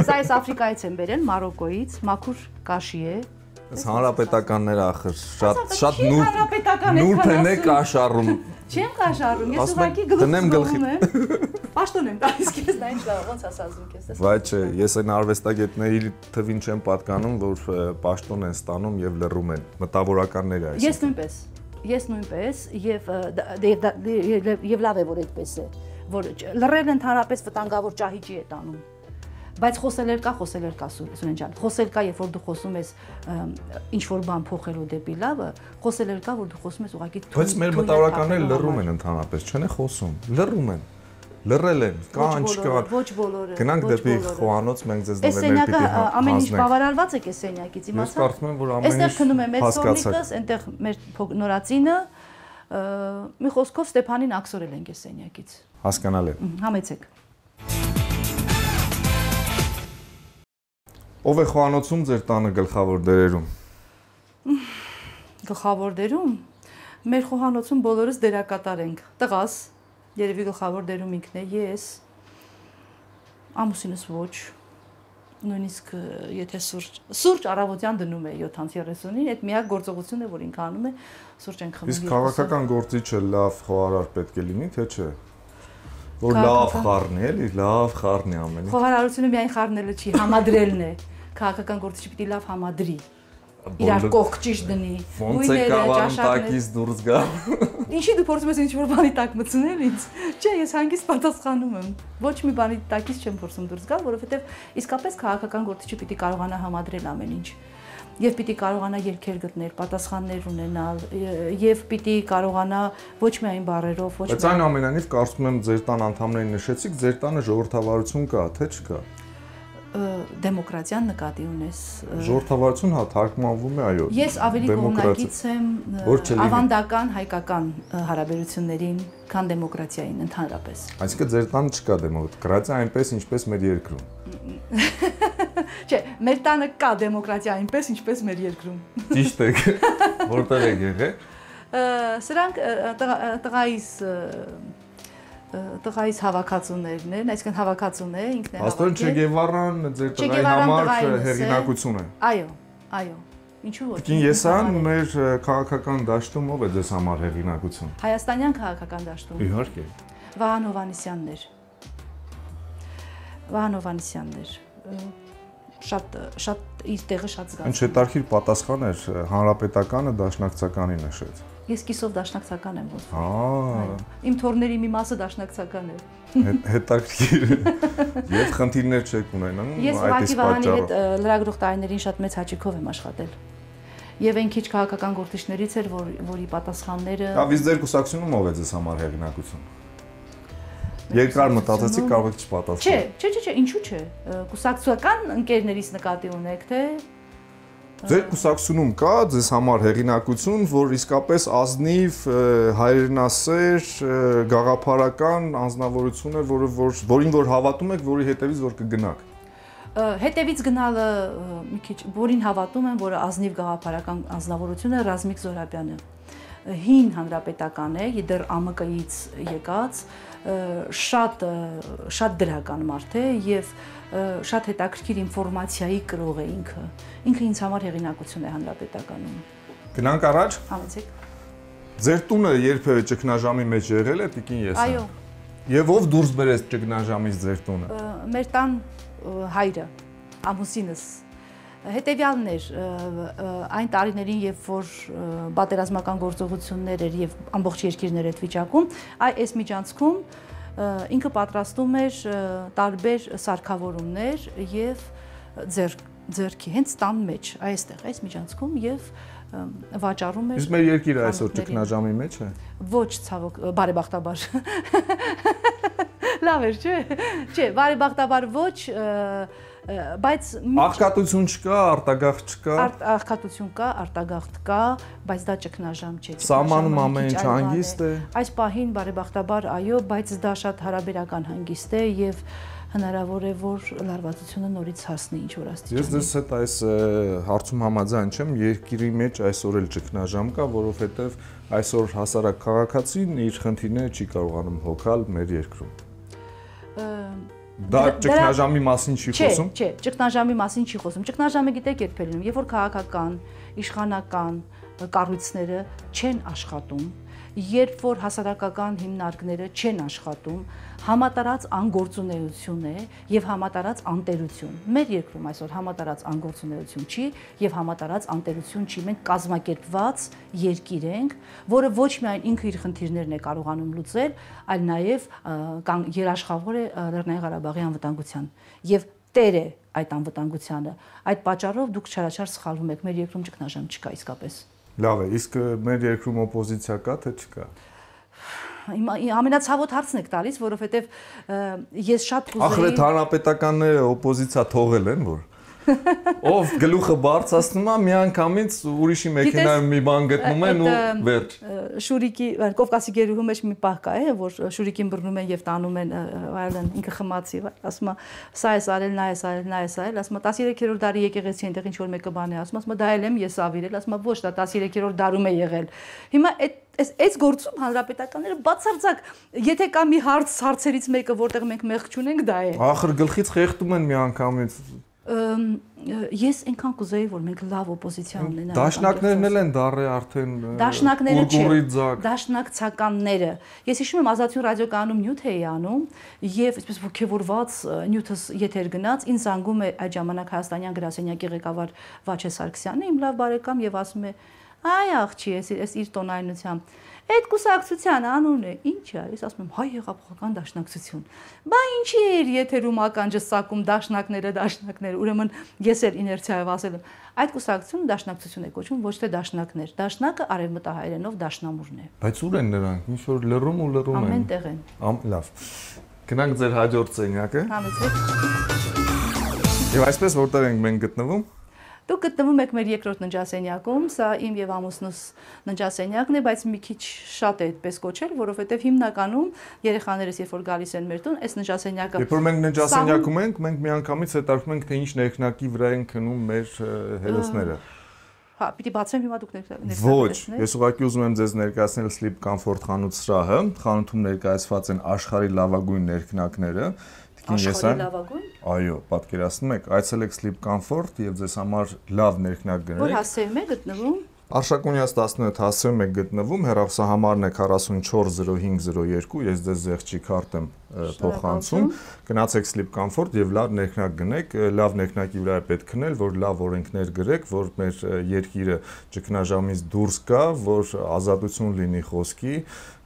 Սա էս Աֆրիկայից են բերել, Մարոկոից, մաքուր կաշի է։ Այս հանրապետականները ախր շատ նուրբ են կաշառում։ Չեմ կաշառում, ես ուղղակի գլխում եմ։ Պաշտոն եմ տալիս քեզ, դա ինչ լավ, ոնց ասազում քեզ։ Վայ չէ, ես այն արվեստագետների թվին չեմ պատկանում, որ պաշտոն են ստանում եւ լռում են։ Մտավորականները այս։ Ես նույնպես եւ լավ է որ այդպես է, որ լռելն ընդհանրապես վտանգավոր ճահիճի է տանում։ Բայց խոսել կա Սուրեն ջան, խոսել կա, երբ որ դու խոսում ես ինչ որ բան փոխելու դեպի լավը, խոսել կա, որ դու խոսում ես ուղղակի Բայց մեր մտավորականները լռում են ընդհանրապես, չեն խոսում, լռում են, լռել են, կան, չկան։ Ոչ բոլորը։ Գնանք դեպի խոհանոց, մենք ձեզ նվերներ պիտի հանձնենք։ Ամեն ինչ բավարարված է քեզ սենյակից, իմացա։ Ես կարծում եմ, որ ամեն ինչ այստեղ քնում է մեր սորնիկս, այնտեղ մեր նորածինը, մի խոսքով Ստեփանին աքսորել ենք այս սենյակից։ Հասկանալի։ Համեցեք։ Ով է խոհանոցում ձեր տանը գլխավոր դերերում։ Գլխավոր դերում։ Մեր խոհանոցում բոլորս դերակատար ենք։ Տղաս, երևի գլխավոր դերում ինքն է, ես։ Ամուսինս ոչ։ Նույնիսկ եթե սուրճ առավոտյան դնում է 7:30-ին, այդ միակ գործողությունն է, որ ինքը անում է, սուրճ ենք խմում։ Իսկ քաղաքական գործիչը լավ խոհարար պետք է լինի, թե չէ։ Որ լավ խառնի, էլի, լավ խառնի ամեն ինչ։ Խոհարարությունը միայն խառնելը չի, համադրելն է։ Քաղաքական գործիչը պիտի լավ համադրի։ Իրար կողք ճիշտ դնի։ Ոնց է կավարում տակից դուրս գա։ Ինչի դու փորձում ես ինչ-որ բանի տակ մտցնել ինձ։ Չէ, ես հանգիստ պատասխանում եմ։ Ոչ մի բանի տակից չեմ փորձում դուրս գալ, որովհետև իսկապես քաղաքական գործիչը պիտի կարողանա համադրել ամեն ինչ։ Եվ պիտի կարողանա ելքեր գտնել, պատասխաններ ունենալ, եւ պիտի կարողանա ոչ միայն բառերով, ոչ միայն։ Բայց այնուամենայնիվ կարծում եմ ձեր տան անդամներին նշեցիք, ձեր տանը ժողովրդավարություն կա, թե չկա։ Դեմոկրատիան նկատի ունես։ Ժողովրդավարություն հա թարգմանվում է, այո։ Ես ավելի կողմնակից եմ ավանդական հայկական հարաբերություններին, քան դեմոկրատիային ընդհանրապես։ Այսինքն ձեր տանը չկա դեմոկրատիա այնպես ինչպես մեր երկրում։ Չէ, մեր տանը կա դեմոկրատիա այնպես ինչպես մեր երկրում։ Ճիշտ եք։ Որտեղ եք եղել։ Սրանք տղայիս հավաքածուներն են, այսինքն հավաքածուն է, ինքն է հավաքել։ Աստորեն Չե Գևարան ձեր տղայի համար հեղինակություն է։ Այո, ինչու ոչ։ Տիկին Եսան մեր քաղաքական դաշտում ով է ձեզ համար հեղինակություն։ Հայաստանյան քաղաքական դաշտում։ Իհարկե։ Վահան Հովհաննիսյաններ։ Շատ իր տեղը շատ զգացում։ Ինչ հետարքիր պատասխան էր հանրապետականը դաշնակցականի նշեց։ Ես կիսով դաշնակցական եմ ոնց։ Հա։ Իմ թորների մի մասը դաշնակցական է։ Հետարքիր։ Եվ խնդիրներ չեք ունենան Ես ուղղակի Վահանի հետ լրագրող տարիներին շատ մեծ հաճույքով եմ աշխատել։ Եվ այն քիչ քաղաքական գործիչներից էր, որի պատասխանները։ Ավիզ ձեր կուսակցությունում ով է ձեզ համար հեղինակություն։ Երկար մտածեցիք, կարող եք չպատասխանել։ Չէ, ինչու՞ չէ։ Կուսակցական ընկերներից նկատի ունեք, թե Ձեր կուսակցությունում կա ձեզ համար հեղինակություն, որ իսկապես ազնիվ, հայրենասեր, գաղափարական անձնավորություն է, որին որ հավատում եք, որի հետևից որ կգնաք։ Հետևից գնալը մի քիչ որին հավատում եմ, որը ազնիվ գաղափարական անձնավորություն է Ռազմիկ Զոհրաբյանը։ Հին հանրապետական է, դեռ ԱՄԿ-ից եկած, շատ դրական մարդ է եւ շատ հետաքրքիր ինֆորմացիայի կրող է ինքը։ Ինքը ինձ համար հեղինակություն է հանրապետականում։ Գնանք առաջ։ Համեցեք։ Ձեր տունը երբևէ ճգնաժամի մեջ եղել է, տիկին Եսան։ Այո։ Եվ ով դուրս բերեց ճգնաժամից ձեր տունը։ Մեր տան հայրը, ամուսինս, հետևյալն էր այն տարիներին, երբ որ պատերազմական գործողություններ էր եւ ամբողջ երկիրներ այդ վիճակում, այս միջանցքում ինքը պատրաստում էր տարբեր սարքավորումներ եւ ձեռքի հենց տան մեջ, այստեղ, այս միջանցքում եւ վաճառում էր։ Իսկ մեր երկիրը այսօր ճգնաժամի մեջ է։ Ոչ, ցավոք, բարեբախտաբար։ Լավ էր, չէ՞։ Չէ, բարեբախտաբար ոչ, բայց աղքատություն չկա, արտագաղթ չկա։ Աղքատություն կա, արտագաղթ կա, բայց դա ճգնաժամ չէ։ Սահմանում ամեն ինչ հանգիստ է։ Այս պահին բարեբախտաբար այո, բայց դա շատ հարաբերական հանգիստ է եւ հնարավոր է որ լարվածությունը նորից հասնի ինչ որ աստիճանի։ Ես դες հետ այս հարցում համաձայն չեմ, երկրի մեջ այսօր էլ ճգնաժամ կա, որովհետեւ այսօր հասարակ քաղաքացին իր խնդիրները չի կարողանում հոգալ մեր երկրում։ Դա ճգնաժամի մասին չի խոսում։ Չէ, ճգնաժամի մասին չի խոսում։ Ճգնաժամը գիտեք երբ է լինում, երբ որ քաղաքական, իշխանական կառույցները չեն աշխատում, երբ որ հասարակական հիմնարկները չեն աշխատում, համատարած անգործունեություն է եւ համատարած անտերություն։ Մեր երկրում այսօր համատարած անգործունեություն չի եւ համատարած անտերություն չի։ Մենք կազմակերպված երկիր ենք, որը ոչ միայն ինքը իր խնդիրներն է կարողանում լուծել, այլ նաեւ երաշխավոր է Լեռնային Ղարաբաղի անվտանգության եւ տեր է այդ անվտանգությանը։ Այդ պատճառով դուք չարաչար սխալվում եք, մեր երկրում ճգնաժամ չկա իսկապես։ Լավ է, իսկ մեր երկրում օպոզիցիա կա թե չկա։ Ամենացավոտ հարցն եք տալիս, որովհետև ես շատ կուզեի։ Ախր այդ հանրապետականները օպոզիցիա թողել են, որ ով գլուխը բարձրացնում է, միանգամից ուրիշի մեքենայում մի բան գտնում են ու վերջ։ Շուրիկի, Կովկասի գերուհու մեջ մի պահ կա, որ շուրիկին բռնում են եւ տանում են, այլն ինքը խմացի, ասում է, սա էս արել, նա էս արել, նա էս արել, ասում է 13-րդ դարի եկեղեցի այնտեղ ինչ որ մեկը բան է ասում, ասում է դա էլ եմ ես ավիրել, ասում է ոչ, դա 13-րդ դարում է եղել։ Հիմա այս գործում հանրապետականները բացարձակ, եթե կա մի հարցերից մեկը, որտեղ մենք մեղք չունենք, դա է։ Ախր գլխից խեղդում են միանգամից։ Ես այնքան կուզեի, որ մենք լավ օպոզիցիա ունենանք։ Դաշնակներն էլ են դառը արդեն դաշնակները չէ, դաշնակցականները։ Ես հիշում եմ Ազատություն ռադիոկայանում նյութ էի անում եւ այսպես ոգևորված նյութս եթեր գնաց, ինձ զանգում է այդ ժամանակ հայաստանյան գրասենյակի ղեկավար Վաչե Սարգսյանը, իմ լավ բարեկամ եւ ասում է. «Այ աղջի, ես իր տոնայնությամբ, այդ կուսակցության անունը ի՞նչ է»։ Ես ասում եմ՝ հայ հեղափոխական դաշնակցություն։ Բա ինչի էր եթերում ականջը սակում դաշնակները, ուրեմն ես էլ իներցիայով ասել եմ, այդ կուսակցությունը դաշնակցություն է կոչվում, ոչ թե դաշնակներ։ Դաշնակը արևմտահայերենով դաշնամուրն է։ Բայց ուր են նրանք, ինչ որ լռում են։ Ամեն տեղ են։ Լավ։ Գնանք ձեր հաջորդ սենյակը։ Համեցեք։ Եվ այսպես որտեղ ենք մենք գտնվում։ Դուք գտնվում եք մեր երկրորդ ննջասենյակում, սա իմ եւ ամուսնուս ննջասենյակն է, բայց մի քիչ շատ է այդպես կոչել, որովհետեւ հիմնականում երեխաներս երբ որ գալիս են մեր տուն, այս ննջասենյակը։ Երբ որ մենք ննջասենյակում ենք, մենք միանգամից հետարկվում ենք, թե ինչ ներքնակի վրա են քնում մեր հերոսները։ Հա, պիտի բացեմ հիմա դուք ներկայացնեք։ Ոչ, ես ուղղակի ուզում եմ ձեզ ներկայացնել Sleep Comfort խանութ սրահը, խանութում ներկայացված են աշխարհի լավագույն ներքնակները։ Աշխարհի լավագույն։ Այո, պատկերացնում եք, այցելեք Sleep Comfort եւ ձեզ համար լավ ներքնակ գնեք։ Որ հասցեում է գտնվում։ Արշակունյաց 17 հասցեում եք գտնվում, հեռախոսահամարն է 440502, ես ձեզ զեղչի քարտ եմ փոխանցում, գնացեք Sleep Comfort եւ լավ ներքնակ գնեք, լավ ներքնակի վրա է պետք քնել, որ լավ օրենքներ գրեք, որ մեր երկիրը ճգնաժամից դուրս գա, որ ազատություն լինի խոսքի,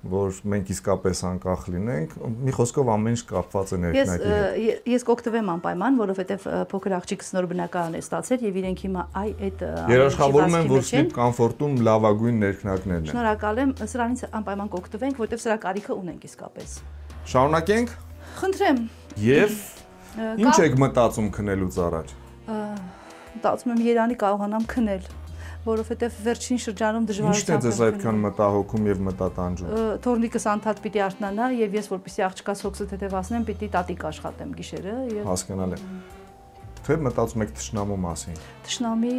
որ մենք իսկապես անկախ լինենք, մի խոսքով ամեն ինչ կապված է ներքնակի հետ։ Ես կօգտվեմ անպայման, որովհետև փոքր աղջիկս նոր բնակարան է ստացել եւ իրենք հիմա այդ երաշխավորում են, որ Sleep Comfort-ում լավագույն ներքնակներն են։ Շնորհակալ եմ, սրանից անպայման կօգտվենք, որովհետև սրա կարիքը ունենք իսկապես։ Շարունակենք։ Խնդրեմ։ Եվ ինչ եք մտածում քնելուց առաջ։ մտածում եմ Երանի կարողանամ քնել, որովհետև վերջին շրջանում դժվարությամբ Ինչն է ձեզ այդքան մտահոգում եւ մտատանջում։ Թորնիկս անդադ պիտի արթնանա եւ ես որպեսզի աղջկաս հոգսը թեթևացնեմ, պիտի տատիկ աշխատեմ գիշերը եւ Հասկանալի։ Թե մտածում եք թշնամու մասին։ Թշնամի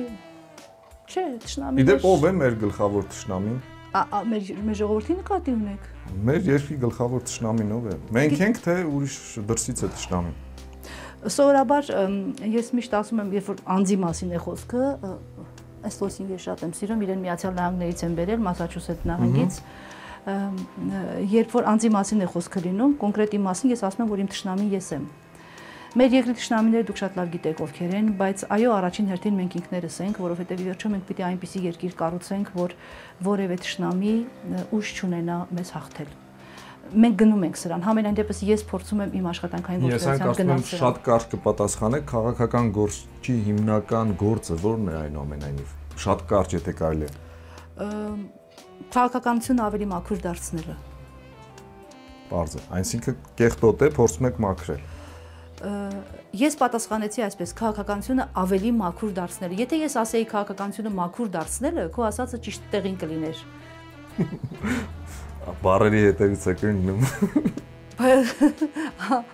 չէ, թշնամի։ Իդեպ ով է մեր գլխավոր թշնամին։ Մեր ժողովրդի նկատի ունեք։ Մեր երկրի գլխավոր թշնամին ով է։ Մենք ենք թե ուրիշ դրսից է թշնամին։ Սովորաբար ես միշտ ասում եմ, երբ որ անձի մասին է խոսքը, այս լոսին ես շատ եմ սիրում, իրեն Միացյալ Նահանգներից են բերել, Մասաչուսեթ նահանգից, երբ որ անձի մասին է խոսքը լինում, կոնկրետ իմ մասին ես ասում եմ, որ իմ թշնամին ես եմ։ Մեր երկրի թշնամիները դուք շատ լավ գիտեք ովքեր են, բայց այո, առաջին հերթին մենք ինքներս ենք, որովհետև ի վերջո մենք պիտի այնպիսի երկիր կառուցենք, որ որևէ թշնամի ուժ չունենա մեզ հաղթել։ Մենք գնում ենք սրան, համենայն դեպս ես փորձում եմ իմ աշխատանքային գործունեությամբ գնալ սրան։ Ես շատ կարճ կպատասխանեք, քաղաքական գործի հիմնական գործը ո՞րն է այնուամենայնիվ։ Շատ կարճ եթե կարելի է։ Քաղաքականությունը ավելի մաքուր դարձնելը։ Պարզ է, այսինքն կեղտոտ է, փորձում եք մաքրել։ Ես պատասխանեցի այսպես, քաղաքականությունը ավելի մաքուր դարձնելը։ Եթե ես ասեի քաղաքականությունը մաքուր դարձնելը, քո ասածը ճիշտ տեղին կլիներ։ Բառերի հետևից է կընկնում։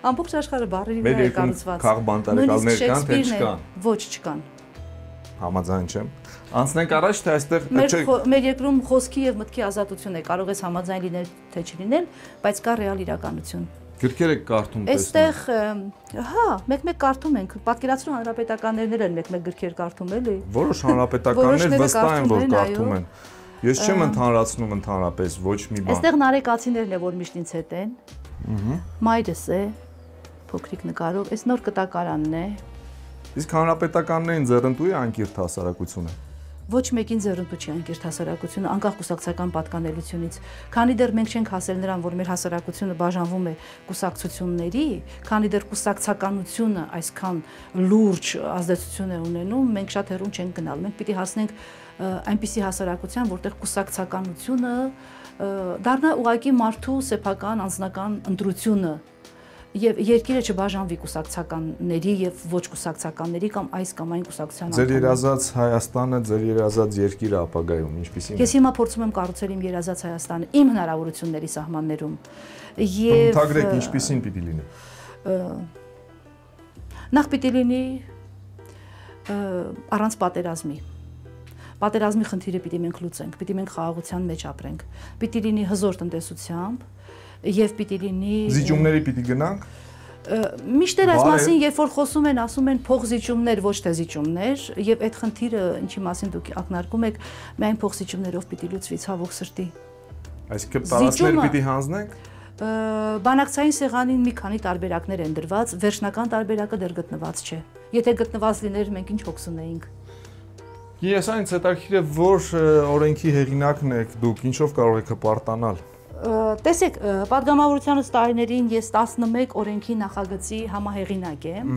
Ամբողջ աշխարհը բառերի վրա է կառուցված։ Քաղբանտարկալներ կան, թե չկան։ Ոչ, չկան։ Համաձայն չեմ։ Անցնենք առաջ, թե այստեղ մեր երկրում խոսքի եւ մտքի ազատություն է, կարող ես համաձայն լինել, թե չլինել, բայց կա ռեալ իրականություն։ Գրքեր եք կարդում տեսնում։ Այստեղ, հա, մեկ-մեկ կարդում ենք, պատկերացրու հանրապետականներն են մեկ-մեկ գրքեր կարդում էլի։ Որոշ հանրապետականներ վստահ են, որ կարդում են։ Ես չեմ ընդհանրացնում ընդհանրապես ոչ մի բան։ Այստեղ նարեկացիներն է, որ միշտ ինձ հետ են։ Մայրս է, փոքրիկ նկարով, այս նոր կտակարանն է։ Իսկ հանրապետականներին ձեռնտու է անկիրթ հասարակությունը։ Ոչ մեկին ձեռնտու չի անկիրթ հասարակությունը, անկախ կուսակցական պատկանելությունից։ Քանի դեռ մենք չենք հասել նրան, որ մեր հասարակությունը բաժանվում է կուսակցությունների, քանի դեռ կուսակցականությունը այսքան լուրջ ազդեցություն է ունենում, մենք շատ հեռուն չենք գնալ։ Մենք պիտի հասնենք այնպիսի հասարակության, որտեղ կուսակցականությունը դառնա ուղղակի մարդու սեփական անձնական ընտրությունը եւ երկիրը չբաժանվի կուսակցականների եւ ոչ կուսակցականների կամ այս կամ այն կուսակցության անդամների։ Ձեր երազած Հայաստանը, ձեր երազած երկիրը ապագայում ինչպիսին է։ Ես հիմա փորձում եմ կառուցել իմ երազած Հայաստանը իմ հնարավորությունների սահմաններում։ Եվ Ընդհանրեք ինչպիսին պիտի լինի։ Նախ պիտի լինի առանց պատերազմի։ Պատերազմի խնդիրը պիտի մենք լուծենք, պիտի մենք խաղաղության մեջ ապրենք, պիտի լինի հզոր տնտեսությամբ եւ պիտի լինի Զիջումների պիտի գնանք։ Միշտ այս մասին երբ որ խոսում են, ասում են փողզիջումներ, ոչ թե զիջումներ, եւ այդ խնդիրը ինչի մասին դուք ակնարկում եք, միայն փողզիջումներով պիտի լուծվի ցավոք սրտի։ Այսինքն տարածքներ պիտի հանձնենք։ Բանակցային սեղանին մի քանի տարբերակներ են դրված, վերջնական տարբերակը դեռ գտնված չէ։ Եթե գտնված լիներ, մենք ինչ հոգս ունեինք։ Ես այնց հետաքրքիր է, որ օրենքի հեղինակն եք դուք, ինչով կարող եք հպարտանալ։ Տեսեք, պատգամավորությանս տարիներին ես 11 օրենքի նախագծի համահեղինակ եմ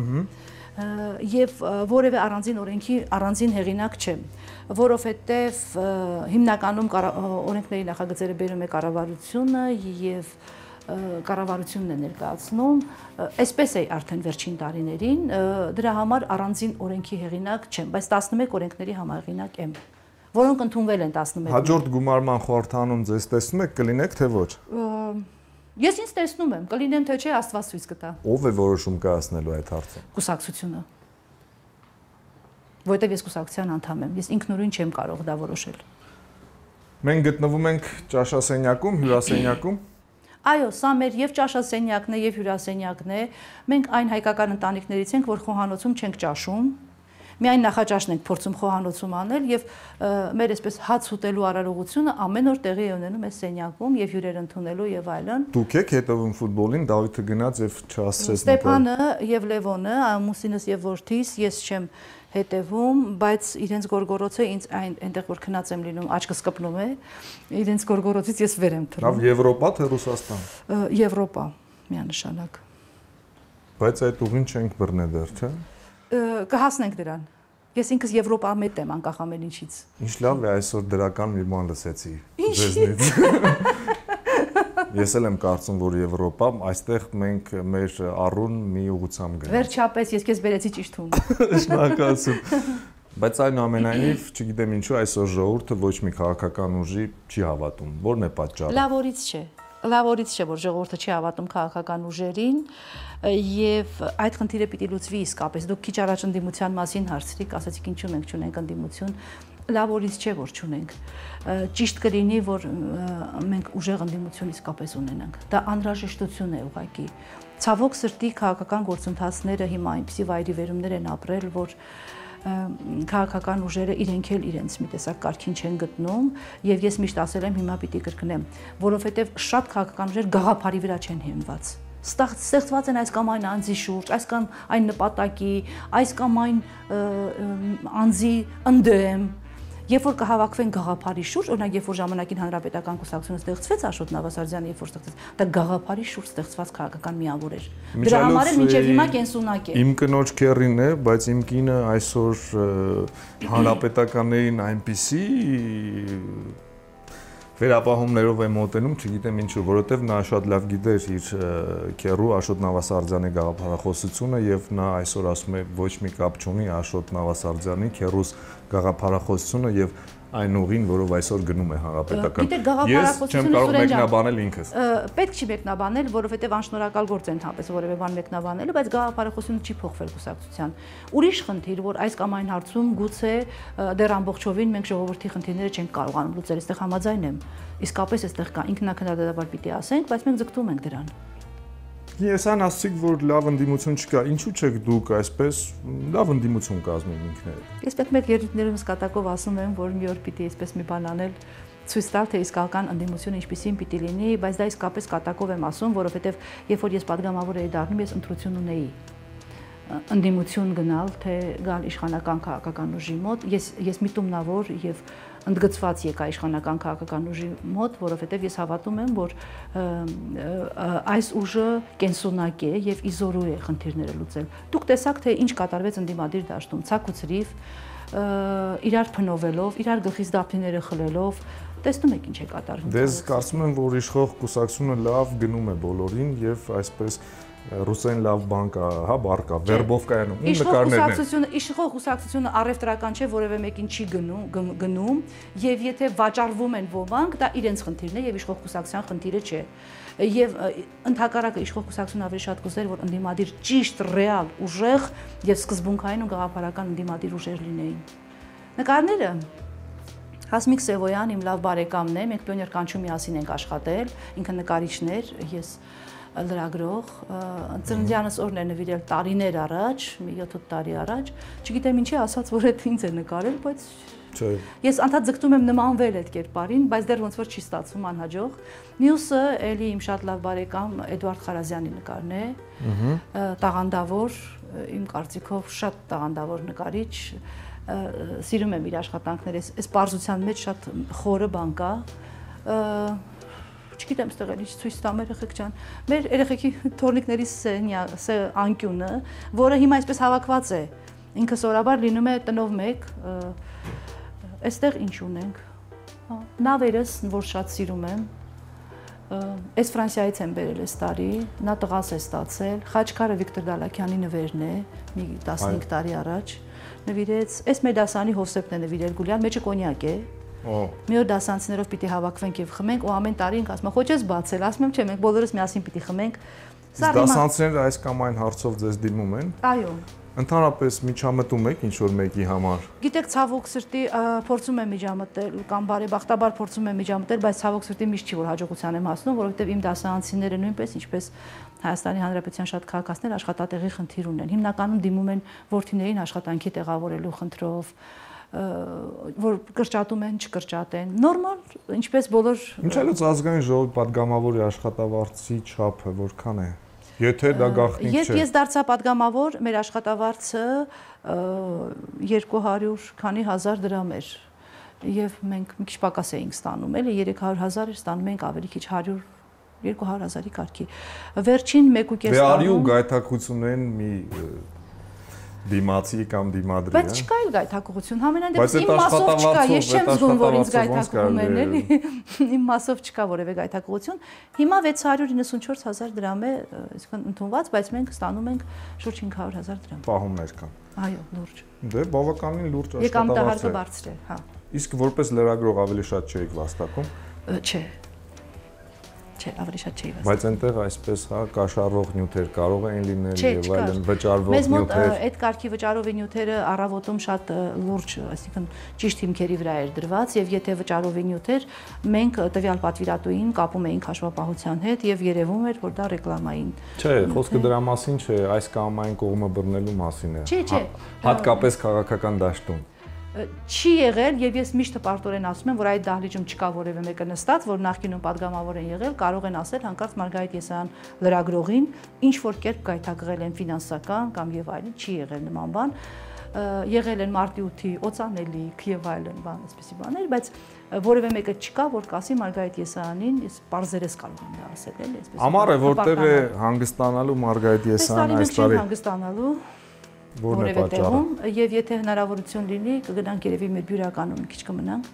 եւ որևէ առանձին օրենքի առանձին հեղինակ չեմ, որովհետեւ հիմնականում օրենքների նախագծերը բերում է կառավարությունը եւ կառավարությունն է ներկայացնում, այսպես է արդեն վերջին տարիներին, դրա համար առանձին օրենքի հեղինակ չեմ, բայց 11 օրենքների համահեղինակ եմ, որոնք ընդունվել են 11։ Հաջորդ գումարման խորհրդանում ձեզ տեսնում եք, կլինեք թե ոչ։ Ես ինձ տեսնում եմ, կլինեմ թե չէ, Աստված ցույց կտա։ Ով է որոշում կայացնելու այդ հարցը։ Կուսակցությունը։ Որտեւ ես կուսակցության անդամ եմ, ես ինքնուրույն չեմ կարող դա որոշել։ Մենք գտնվում ենք ճաշասենյակում, հյուրասենյակում։ Այո, սա մեր եւ ճաշասենյակն է եւ հյուրասենյակն է։ Մենք այն հայկական ընտանիքներից ենք, որ խոհանոցում չենք ճաշում։ Միայն նախաճաշն ենք փորձում խոհանոցում անել եւ մեր այսպես հաց ուտելու արարողությունը ամեն օր տեղի է ունենում այս սենյակում եւ հյուրեր ընդունելու եւ այլն։ Դուք եք հետևում ֆուտբոլին, Դավիթը գնաց եւ չհասցրեց։ Ստեփանը եւ Լևոնը, ամուսինս եւ որդիս, ես չեմ հետևում, բայց իրենց գորգորոցը ինձ այնտեղ որ քնած եմ լինում, աչքս կպնում է, իրենց գորգորոցից ես վեր եմ թռնում։ Լավ, Եվրոպա թե Ռուսաստան։ Եվրոպա, միանշանակ։ Բայց այդ ուղին չենք բռնել դեռ, չէ՞։ Կհասնենք դրան։ Ես ինքս Եվրոպա մետ եմ անկախ ամեն ինչից։ Ինչ լավ է, այսօր դրական մի բան լսեցի ձեզնից։ Ես էլ եմ կարծում, որ Եվրոպա, այստեղ մենք մեր առուն մի ուղղությամբ գնանք։ Վերջապես ես քեզ բերեցի ճիշտ տուն։ Շնորհակալություն։ Բայց այնուամենայնիվ, չգիտեմ ինչու այսօր ժողովուրդը ոչ մի քաղաքական ուժի չի հավատում։ Որն է պատճառը։ Լավորից չէ, որ ժողովուրդը չի հավատում քաղաքական ուժերին եւ այդ խնդիրը պիտի լուծվի իսկապես։ Դուք քիչ առաջ ընդդիմության մասին հարցրիք, ասացիք ինչու մենք չունենք ընդդիմություն։ Լավորից չէ, որ չունենք։ Ճիշտ կլինի, որ մենք ուժեղ ընդդիմություն իսկապես ունենանք։ Դա անհրաժեշտություն է ուղղակի։ Ցավոք սրտի քաղաքական գործընթացները հիմա այնպիսի վայրիվերումներ են ապրել, որ քաղաքական ուժերը իրենք էլ իրենց մի տեսակ կարգին չեն գտնում եւ ես միշտ ասել եմ հիմա պիտի կրկնեմ, որովհետեւ շատ քաղաքական ուժեր գաղափարի վրա չեն հիմնված։ Ստեղծված են այս կամ այն անձի շուրջ, այս կամ այն նպատակի, այս կամ այն անձի ընդդեմ։ Երբ որ կհավաքվեն գաղափարի շուրջ, օրինակ երբ որ ժամանակին հանրապետական կուսակցությունը ստեղծվեց Աշոտ Նավասարդյանը, երբ որ ստեղծեց, դա գաղափարի շուրջ ստեղծված քաղաքական միավոր էր։ Դրա համար էլ մինչև հիմա կենսունակ է։ Իմ կնոջ քեռին է, բայց իմ կինը այսօր հանրապետականներին այնպիսի վերապահումներով է մոտենում, չգիտեմ ինչու, որովհետև նա շատ լավ գիտեր իր քեռու Աշոտ Նավասարդյանի գաղափարախոսությունը եւ նա այսօր ասում է ոչ մի կապ չունի Աշոտ Նավասարդյանի քեռուս գաղափարախոսությունը եւ այն ուղին, որով այսօր գնում է հանրապետական։ Ես չեմ կարող մեկնաբանել ինքս։ Պետք չի մեկնաբանել, որովհետև անշնորհակալ գործ են հապես որևէ բան մեկնաբանելու, բայց գաղափարախոսությունը չի փոխվել կուսակցության։ Ուրիշ խնդիր, որ այս կամ այն հարցում գուցե դեռ ամբողջովին մենք ժողովրդի խնդիրները չենք կարողանում լուծել, այստեղ համաձայն եմ։ Իսկապես այստեղ կա ինքնակնդադատաբար պիտի ասենք, բայց մենք ձգտում ենք դրան։ Ես ասացիք, որ լավ ընդդիմություն չկա, ինչու՞ չեք դուք այսպես լավ ընդդիմություն կազմում ինքներդ։ Ես պետք է երիտներումս կատակով ասում եմ, որ մի օր պիտի այսպես մի բան անել, ցույց տալ, թե իսկական ընդդիմությունը ինչպիսին պիտի լինի, բայց դա իսկապես կատակով եմ ասում, որովհետև երբ որ ես падգամավոր էի դառնում, ես ընտրություն ունեի ընդդիմություն գնալ, թե գալ իշխանական քաղաքական ուժի մոտ, ես միտումնավոր եւ ընդգծված եկա իշխանական քաղաքական ուժի մոտ, որովհետև ես հավատում եմ, որ այս ուժը կենսունակ է եւ իզորու է խնդիրները լուծել։ Դուք տեսաք, թե ինչ կատարվեց ընդդիմադիր դաշտում, ցակ ու ցրիվ, իրար փնովելով, իրար գլխից դափիները խլելով, տեսնում եք ինչ է կատարվում։ Դες կարծում եմ, որ իշխող կուսակցությունը լավ գնում է բոլորին եւ այսպես ռուսեն լավ բան կա, հա, բառ կա, վերբովկայանում, ու նկարներն են։ Իշխող կուսակցությունը առևտրական չէ, որևէ մեկին չի գնում, եւ եթե վաճառվում են ոմանք, դա իրենց խնդիրն է եւ իշխող կուսակցության խնդիրը չէ։ Եվ ընդհակառակը իշխող կուսակցությունը ավելի շատ կուզեր, որ ընդդիմադիր ճիշտ, ռեալ, ուժեղ եւ սկզբունքային ու գաղափարական ընդդիմադիր ուժեր լինեին։ Նկարները Հասմիկ Սևոյան իմ լավ բարեկամն է, մենք Պիոներ կանչու միասին ենք աշխատել, ինքը նկարիչներ, ես լրագրող, ծննդյանս օրն է նվիրել տարիներ առաջ, մի 7 տարի առաջ, չգիտեմ ինչի ասաց, որ այդ ինձ է նկարել, բայց ես անդադ ձգտում եմ նմանվել այդ կերպարին, բայց դեռ ոնց որ չի ստացվում անհաջող։ Մյուսը էլի իմ շատ լավ բարեկամ Էդուարդ Խարազյանի նկարն է, տաղանդավոր, իմ կարծիքով շատ տաղանդավոր նկարիչ, սիրում եմ իր աշխատանքները, այս պարզության մեջ շատ խորը բան կա։ Չգիտեմ ստեղ էլի ցույց տամ երեխեք ջան։ Մեր երեխեքի թորնիկների անկյունը, որը հիմա այսպես հավաքված է, ինքը սովորաբար լինում է տնով մեկ, այստեղ ինչ ունենք։ Նավերս, որ շատ սիրում եմ, այս Ֆրանսիայից եմ բերել այս տարի, նա տղաս է ստացել, Խաչքարը Վիկտոր Դալաքյանի նվերն է, մի 15 տարի առաջ նվիրեց, այս մեր դասանի Հովսեփն է նվիրել Գուլյան, մեջը կոնյակ է։ Մի օր դասանցիներով պիտի հավաքվենք եւ խմենք ու ամեն տարի ինք ասում եմ խոչես բացել, ասում եմ չէ, մենք բոլորս միասին պիտի խմենք։ Դասանցիները այս կամ այն հարցով ձեզ դիմում են։ Այո։ Ընդհանրապես միջամտում եք ինչ որ մեկի համար։ Գիտեք, ցավոք սրտի փորձում եմ միջամտել կամ բարեբախտաբար փորձում եմ միջամտել, բայց ցավոք սրտի միշտ չի որ հաջողության եմ հասնում, որովհետեւ իմ դասանցիները նույնպես ինչպես Հայաստանի Հանրապետության շատ քաղաքացիներ աշխատատեղի խնդիր ունեն։ Հիմնականում դիմում են որդիներին աշխատանքի տեղավորելու խնդրով, որ կրճատում են, չկրճատեն։ Նորմալ, ինչպես բոլոր Ինչ ելուց ազգային ժողովի падգամավորի աշխատավարձի չափը որքան է։ Եթե դա գաղտնիք չէ։ Ես դարձա падգամավոր, մեր աշխատավարձը 200 քանի հազար դրամ էր։ Եվ մենք մի քիչ պակաս էինք ստանում, էլի 300,000 էր ստանում ենք ավելի քիչ 200,000-ի կարգի։ Վերջին 1.5 տարում։ Դե արի ու գայթակղություններին մի Դիմացի կամ դիմադրի, բայց չկա էլ գայթակղություն, համենայն դեպս իմ մասով չկա, ես չեմ զգում, որ ինձ գայթակղում են, էլի։ Իմ մասով չկա որևէ գայթակղություն։ Հիմա 694,000 դրամ է, այսինքն ընդունված, բայց մենք ստանում ենք շուրջ 500,000 դրամ։ Պահումներ կան։ Այո, լուրջ։ Դե բավականին լուրջ աշխատավարձ է։ Եկամտահարկը բարձր է, հա։ Իսկ որպես լրագրող ավելի շատ չէիք վաստակում։ Չէ։ Չէ, ավելի շատ չէի վաստակում։ Բայց այնտեղ այսպես հա կաշառող նյութեր կարող են լինել եւ այլն վճարվող նյութեր։ Մեզ մոտ նյութեր։ այդ կարգի վճարովի նյութերը առավոտում շատ լուրջ, այսինքն ճիշտ հիմքերի վրա էր դրված եւ եթե վճարովի նյութեր մենք տվյալ պատվիրատուին կապում էինք հաշվապահության հետ եւ երևում էր որ դա ռեկլամային։ Չէ, խոսքը դրա մասին չէ, այս կամ այն կողմը բռնելու մասին է։ Չէ։ Հատկապես քաղաքական դաշտում։ Չի եղել եւ ես միշտ պարտորեն ասում եմ որ այդ դահլիճում չկա որևէ մեկը նստած որ նախկինում падգամավոր են եղել կարող են ասել հանկարծ Մարգարիտ Եսայան լրագրողին ինչ որ կերպ գայթակղել են ֆինանսական կամ եւ այլն չի եղել նման բան եղել են մարտի 8-ի օծանելիք եւ այլն բան այսպեսի բաներ բայց որևէ մեկը չկա որ կասի Մարգարիտ Եսայանին ես պարզերես կարող եմ դա ասել էլի այսպես Ամառը որտեղ է հանգստանալու Մարգարիտ Եսայան այս տարի հանգստանալու Որն է պատճառը։ Եվ եթե հնարավորություն լինի, կգնանք երևի մեր բյուրականում մի քիչ կմնանք։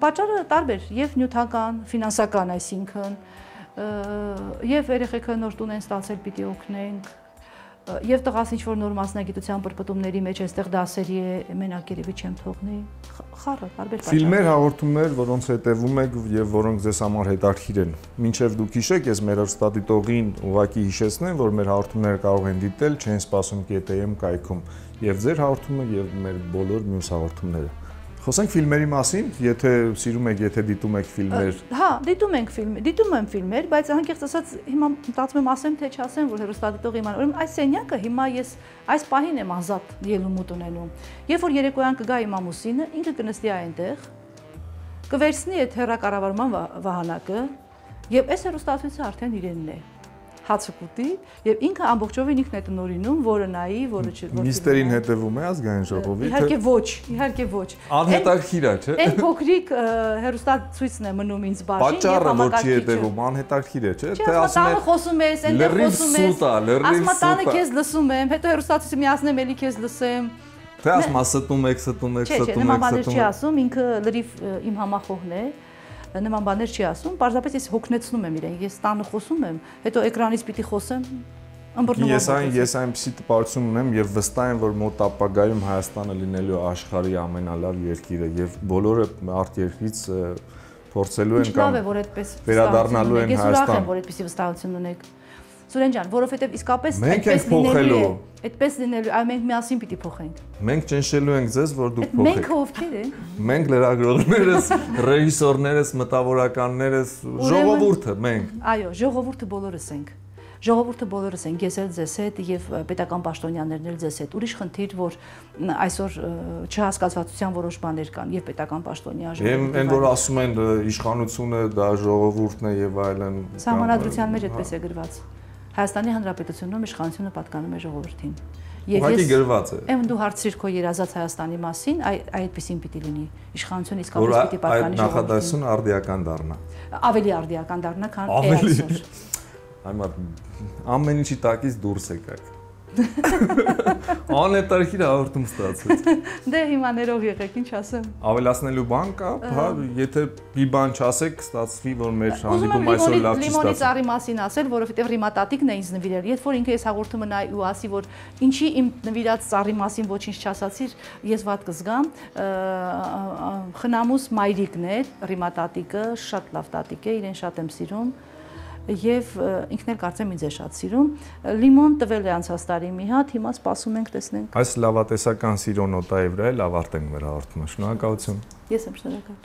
Պատճառը տարբեր, եւ նյութական, ֆինանսական, այսինքն, եւ երեխեքը նոր տուն են ստացել, պիտի օգնենք, եւ տղաս ինչ որ նոր մասնագիտության պրպտումների մեջ այստեղ դասերի է, մենակ երևի չեմ թողնի։ Խառը, տարբեր պատճառ։ Ֆիլմեր, հաղորդումներ, որոնց հետևում եք եւ որոնք ձեզ համար հետաքրքիր են։ Մինչեւ դուք հիշեք, ես մեր հեռուստադիտողին ուղղակի հիշեցնեմ, որ մեր հաղորդումները կարող են դիտել Չեն սպասում KTM կայքում եւ ձեր հաղորդումը եւ մեր բոլոր մյուս հաղորդումները։ Խոսենք ֆիլմերի մասին, եթե սիրում եք, եթե դիտում եք ֆիլմեր։ Հա, դիտում եմ ֆիլմեր, բայց անկեղծ ասած հիմա մտածում եմ ասեմ թե չասեմ, որ հեռուստադիտողը իմանա։ Ուրեմն այս սենյակը հիմա ես այս պահին եմ ազատ ելումուտ ունենում։ Երբ որ երեկոյան կգա իմ ամուսինը, ինքը կնստի այնտեղ, կվերցնի այդ հեռակառավարման վահանակը, եւ այս հեռուստացույցը արդեն իրենն է։ Հացը կուտի եւ ինքը ամբողջովին ինքն է տնօրինում, որը նայի, որը չի։ Միստերին հետևում է ազգային ժողովի։ Իհարկե ոչ։ Անհետաքրքիր է, չէ։ Այն փոքրիկ հեռուստացույցն է մնում ինձ բաժին եւ պատճառը որ չի հետևում, անհետաքրքիր է, չէ։ Թե ասում է խոսում ես, այնտեղ խոսում ես։ Ասում տանը քեզ լսում եմ, հետո հեռուստացույցը միացնեմ, էլի քեզ լսեմ։ Թե ասում ստում եք։ Չէ, նման բաներ չի ասում, ինքը լրիվ իմ համախոհն է։ Նման բաներ չի ասում, պարզապես ես հոգնեցնում եմ իրեն, ես տանը խոսում եմ, հետո էկրանից պիտի խոսեմ, ըմբռնում եմ։ Ես այնպիսի տպավորություն ունեմ եւ վստահ եմ, որ մոտ ապագայում Հայաստանը լինելու աշխարհի ամենալավ երկիրը եւ բոլորը արտերկրից փորձելու են կամ վերադառնալու են Հայաստան։ Ես ուրախ եմ, որ այդպիսի վստահություն ունեք։ Սուրեն ջան, որովհետև իսկապես այդպես լինելու է։ Այդպես լինելու, այ մենք միասին պիտի փոխենք։ Մենք ճնշելու ենք ձեզ, որ դուք փոխեք։ Մենք ովքեր ենք։ Մենք լրագրողներս, ռեժիսորներս, մտավորականներս, ժողովուրդը, մենք։ Այո, ժողովուրդը բոլորս ենք։ Ժողովուրդը բոլորս ենք, ես էլ ձեզ հետ եւ պետական պաշտոնյաներն էլ ձեզ հետ։ Ուրիշ խնդիր, որ այսօր չհասկացվածության որոշ բաներ կան եւ պետական պաշտոնյա ժողովուրդը։ Այն որ ասում են իշխանությունը դա ժողովուրդն է եւ այլն։ Սահմանադրության մեջ այդպես է գրված։ Հայաստանի Հանրապետությունում իշխանությունը պատկանում է ժողովրդին։ Ուղղակի գրված է։ Եմ դու հարցրիր քո երազած Հայաստանի մասին, այդպեսին պիտի լինի։ Իշխանությունը իսկապես պիտի պատկանի ժողովրդին։ Այդ նախադասությունը արդիական դառնա։ Ավելի արդիական դառնա, քան այսօր։ Այմար ամեն ինչի տակից դուրս եկեք։ Անհետաքրքիր հաղորդում ստացվեց։ Դե հիմա ներող եղեք, ինչ ասեմ։ Ավելացնելու բան կա, հա, եթե մի բան չասեք, ստացվի, որ մեր հանդիպումը այսօր լավ չի ստացվում։ Լիմոնի ծառի մասին ասել, որովհետև ռիմատատիկն է ինձ նվիրել։ Երբ որ ինքը ես հաղորդումը նայի ու ասի, որ ինչի իմ նվիրած ծառի մասին ոչինչ չասացիր, ես վատ կզգամ։ Խնամուս մայրիկն է, ռիմատատիկը, շատ լավ տատիկ է, իրեն շատ եմ սիրում։ Եվ ինքն էլ կարծեմ ինձ է շատ սիրում։ Լիմոն տվել է անցած տարի մի հատ, հիմա սպասում ենք տեսնենք։ Այս լավատեսական սիրո նոտայի վրա էլ ավարտենք մեր հաղորդումը։ Շնորհակալություն։ Ես եմ շնորհակալ։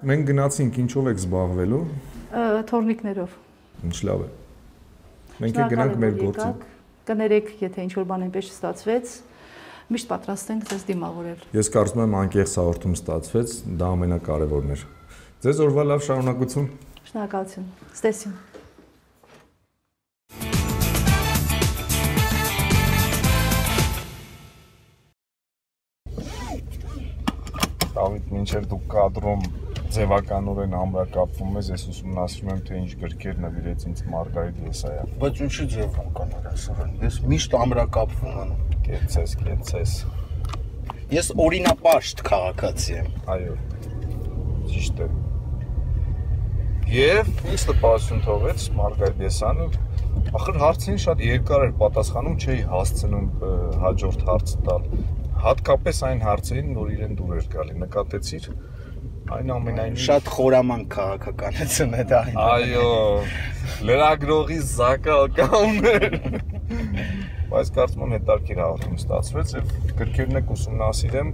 Մենք գնացինք ինչով եք զբաղվելու։ Թորնիկներով։ Ինչ լավ է։ Մենք գնանք մեր գործին։ Կներեք, եթե ինչ որ բան այնպես չստացվեց, միշտ պատրաստ ենք ձեզ դիմավորել։ Ես կարծում եմ անկեղծ հաղորդում ստացվեց, դա ամենակարևորն էր։ Ձեզ օրվա լավ շարունակություն։ Շնորհակալություն։ Ստեսին։ Դավիթ, մինչև դուք կադրում ձևականորեն ամրակապվում ես, ես ուսումնասիրում եմ, թե ինչ գրքեր նվիրեց ինձ Մարգարիտ Եսայան։ Բայց ինչի ձևում կանար ասեն։ Ես միշտ ամրակապվում եմ։ Կեցես։ Ես օրինապաշտ քաղաքացի եմ։ Այո։ Ճիշտ է։ Եվ ինձ տպասություն թողեց Մարգարիտ Եսյանը, ախր հարցին շատ երկար էր պատասխանում, չէի հասցնում հաջորդ հարցը տալ։ Հատկապես այն հարցերին, որ իրեն դուր էր գալի, նկատեցիր։ Այնուամենայնիվ շատ խորամանկ քաղաքականություն է դա։ Այո, լրագրողի զակալկաուն էր։ Բայց կարծում եմ հետաքրքիր հաղորդում ստացվեց եւ գրքերն եք ուսումնասիրեմ։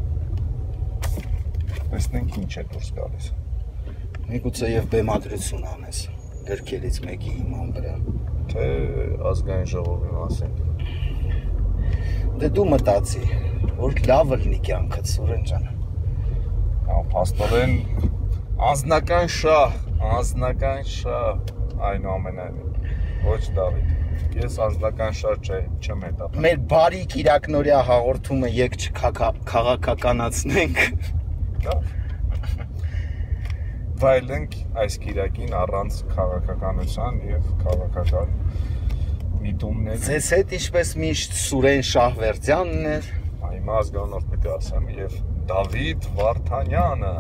Տեսնենք ինչ է դուրս գալիս։ Միգուցե եւ բեմադրություն անես գրքերից մեկի հիման վրա, թե ազգային ժողովի մասին։ Դե դու մտածի, որ լավ լինի կյանքդ, Սուրեն ջան։ Փաստորեն անձնական շահ, այնուամենայնիվ։ Ոչ Դավիթ, ես անձնական շահ չեմ հետապնդում։ Մեր բարի Կիրակնորյա հաղորդումը եկ չքաղաքականացնենք։ Վայելենք այս Կիրակին առանց քաղաքականության եւ քաղաքական միտումների։ Ձեզ հետ ինչպես միշտ Սուրեն Շահվերդյանն է։ Հիմա ազգանունով պետք է ասեմ եւ Դավիթ Վարդանյանը։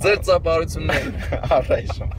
Ձեր ծափարությունները առայժմ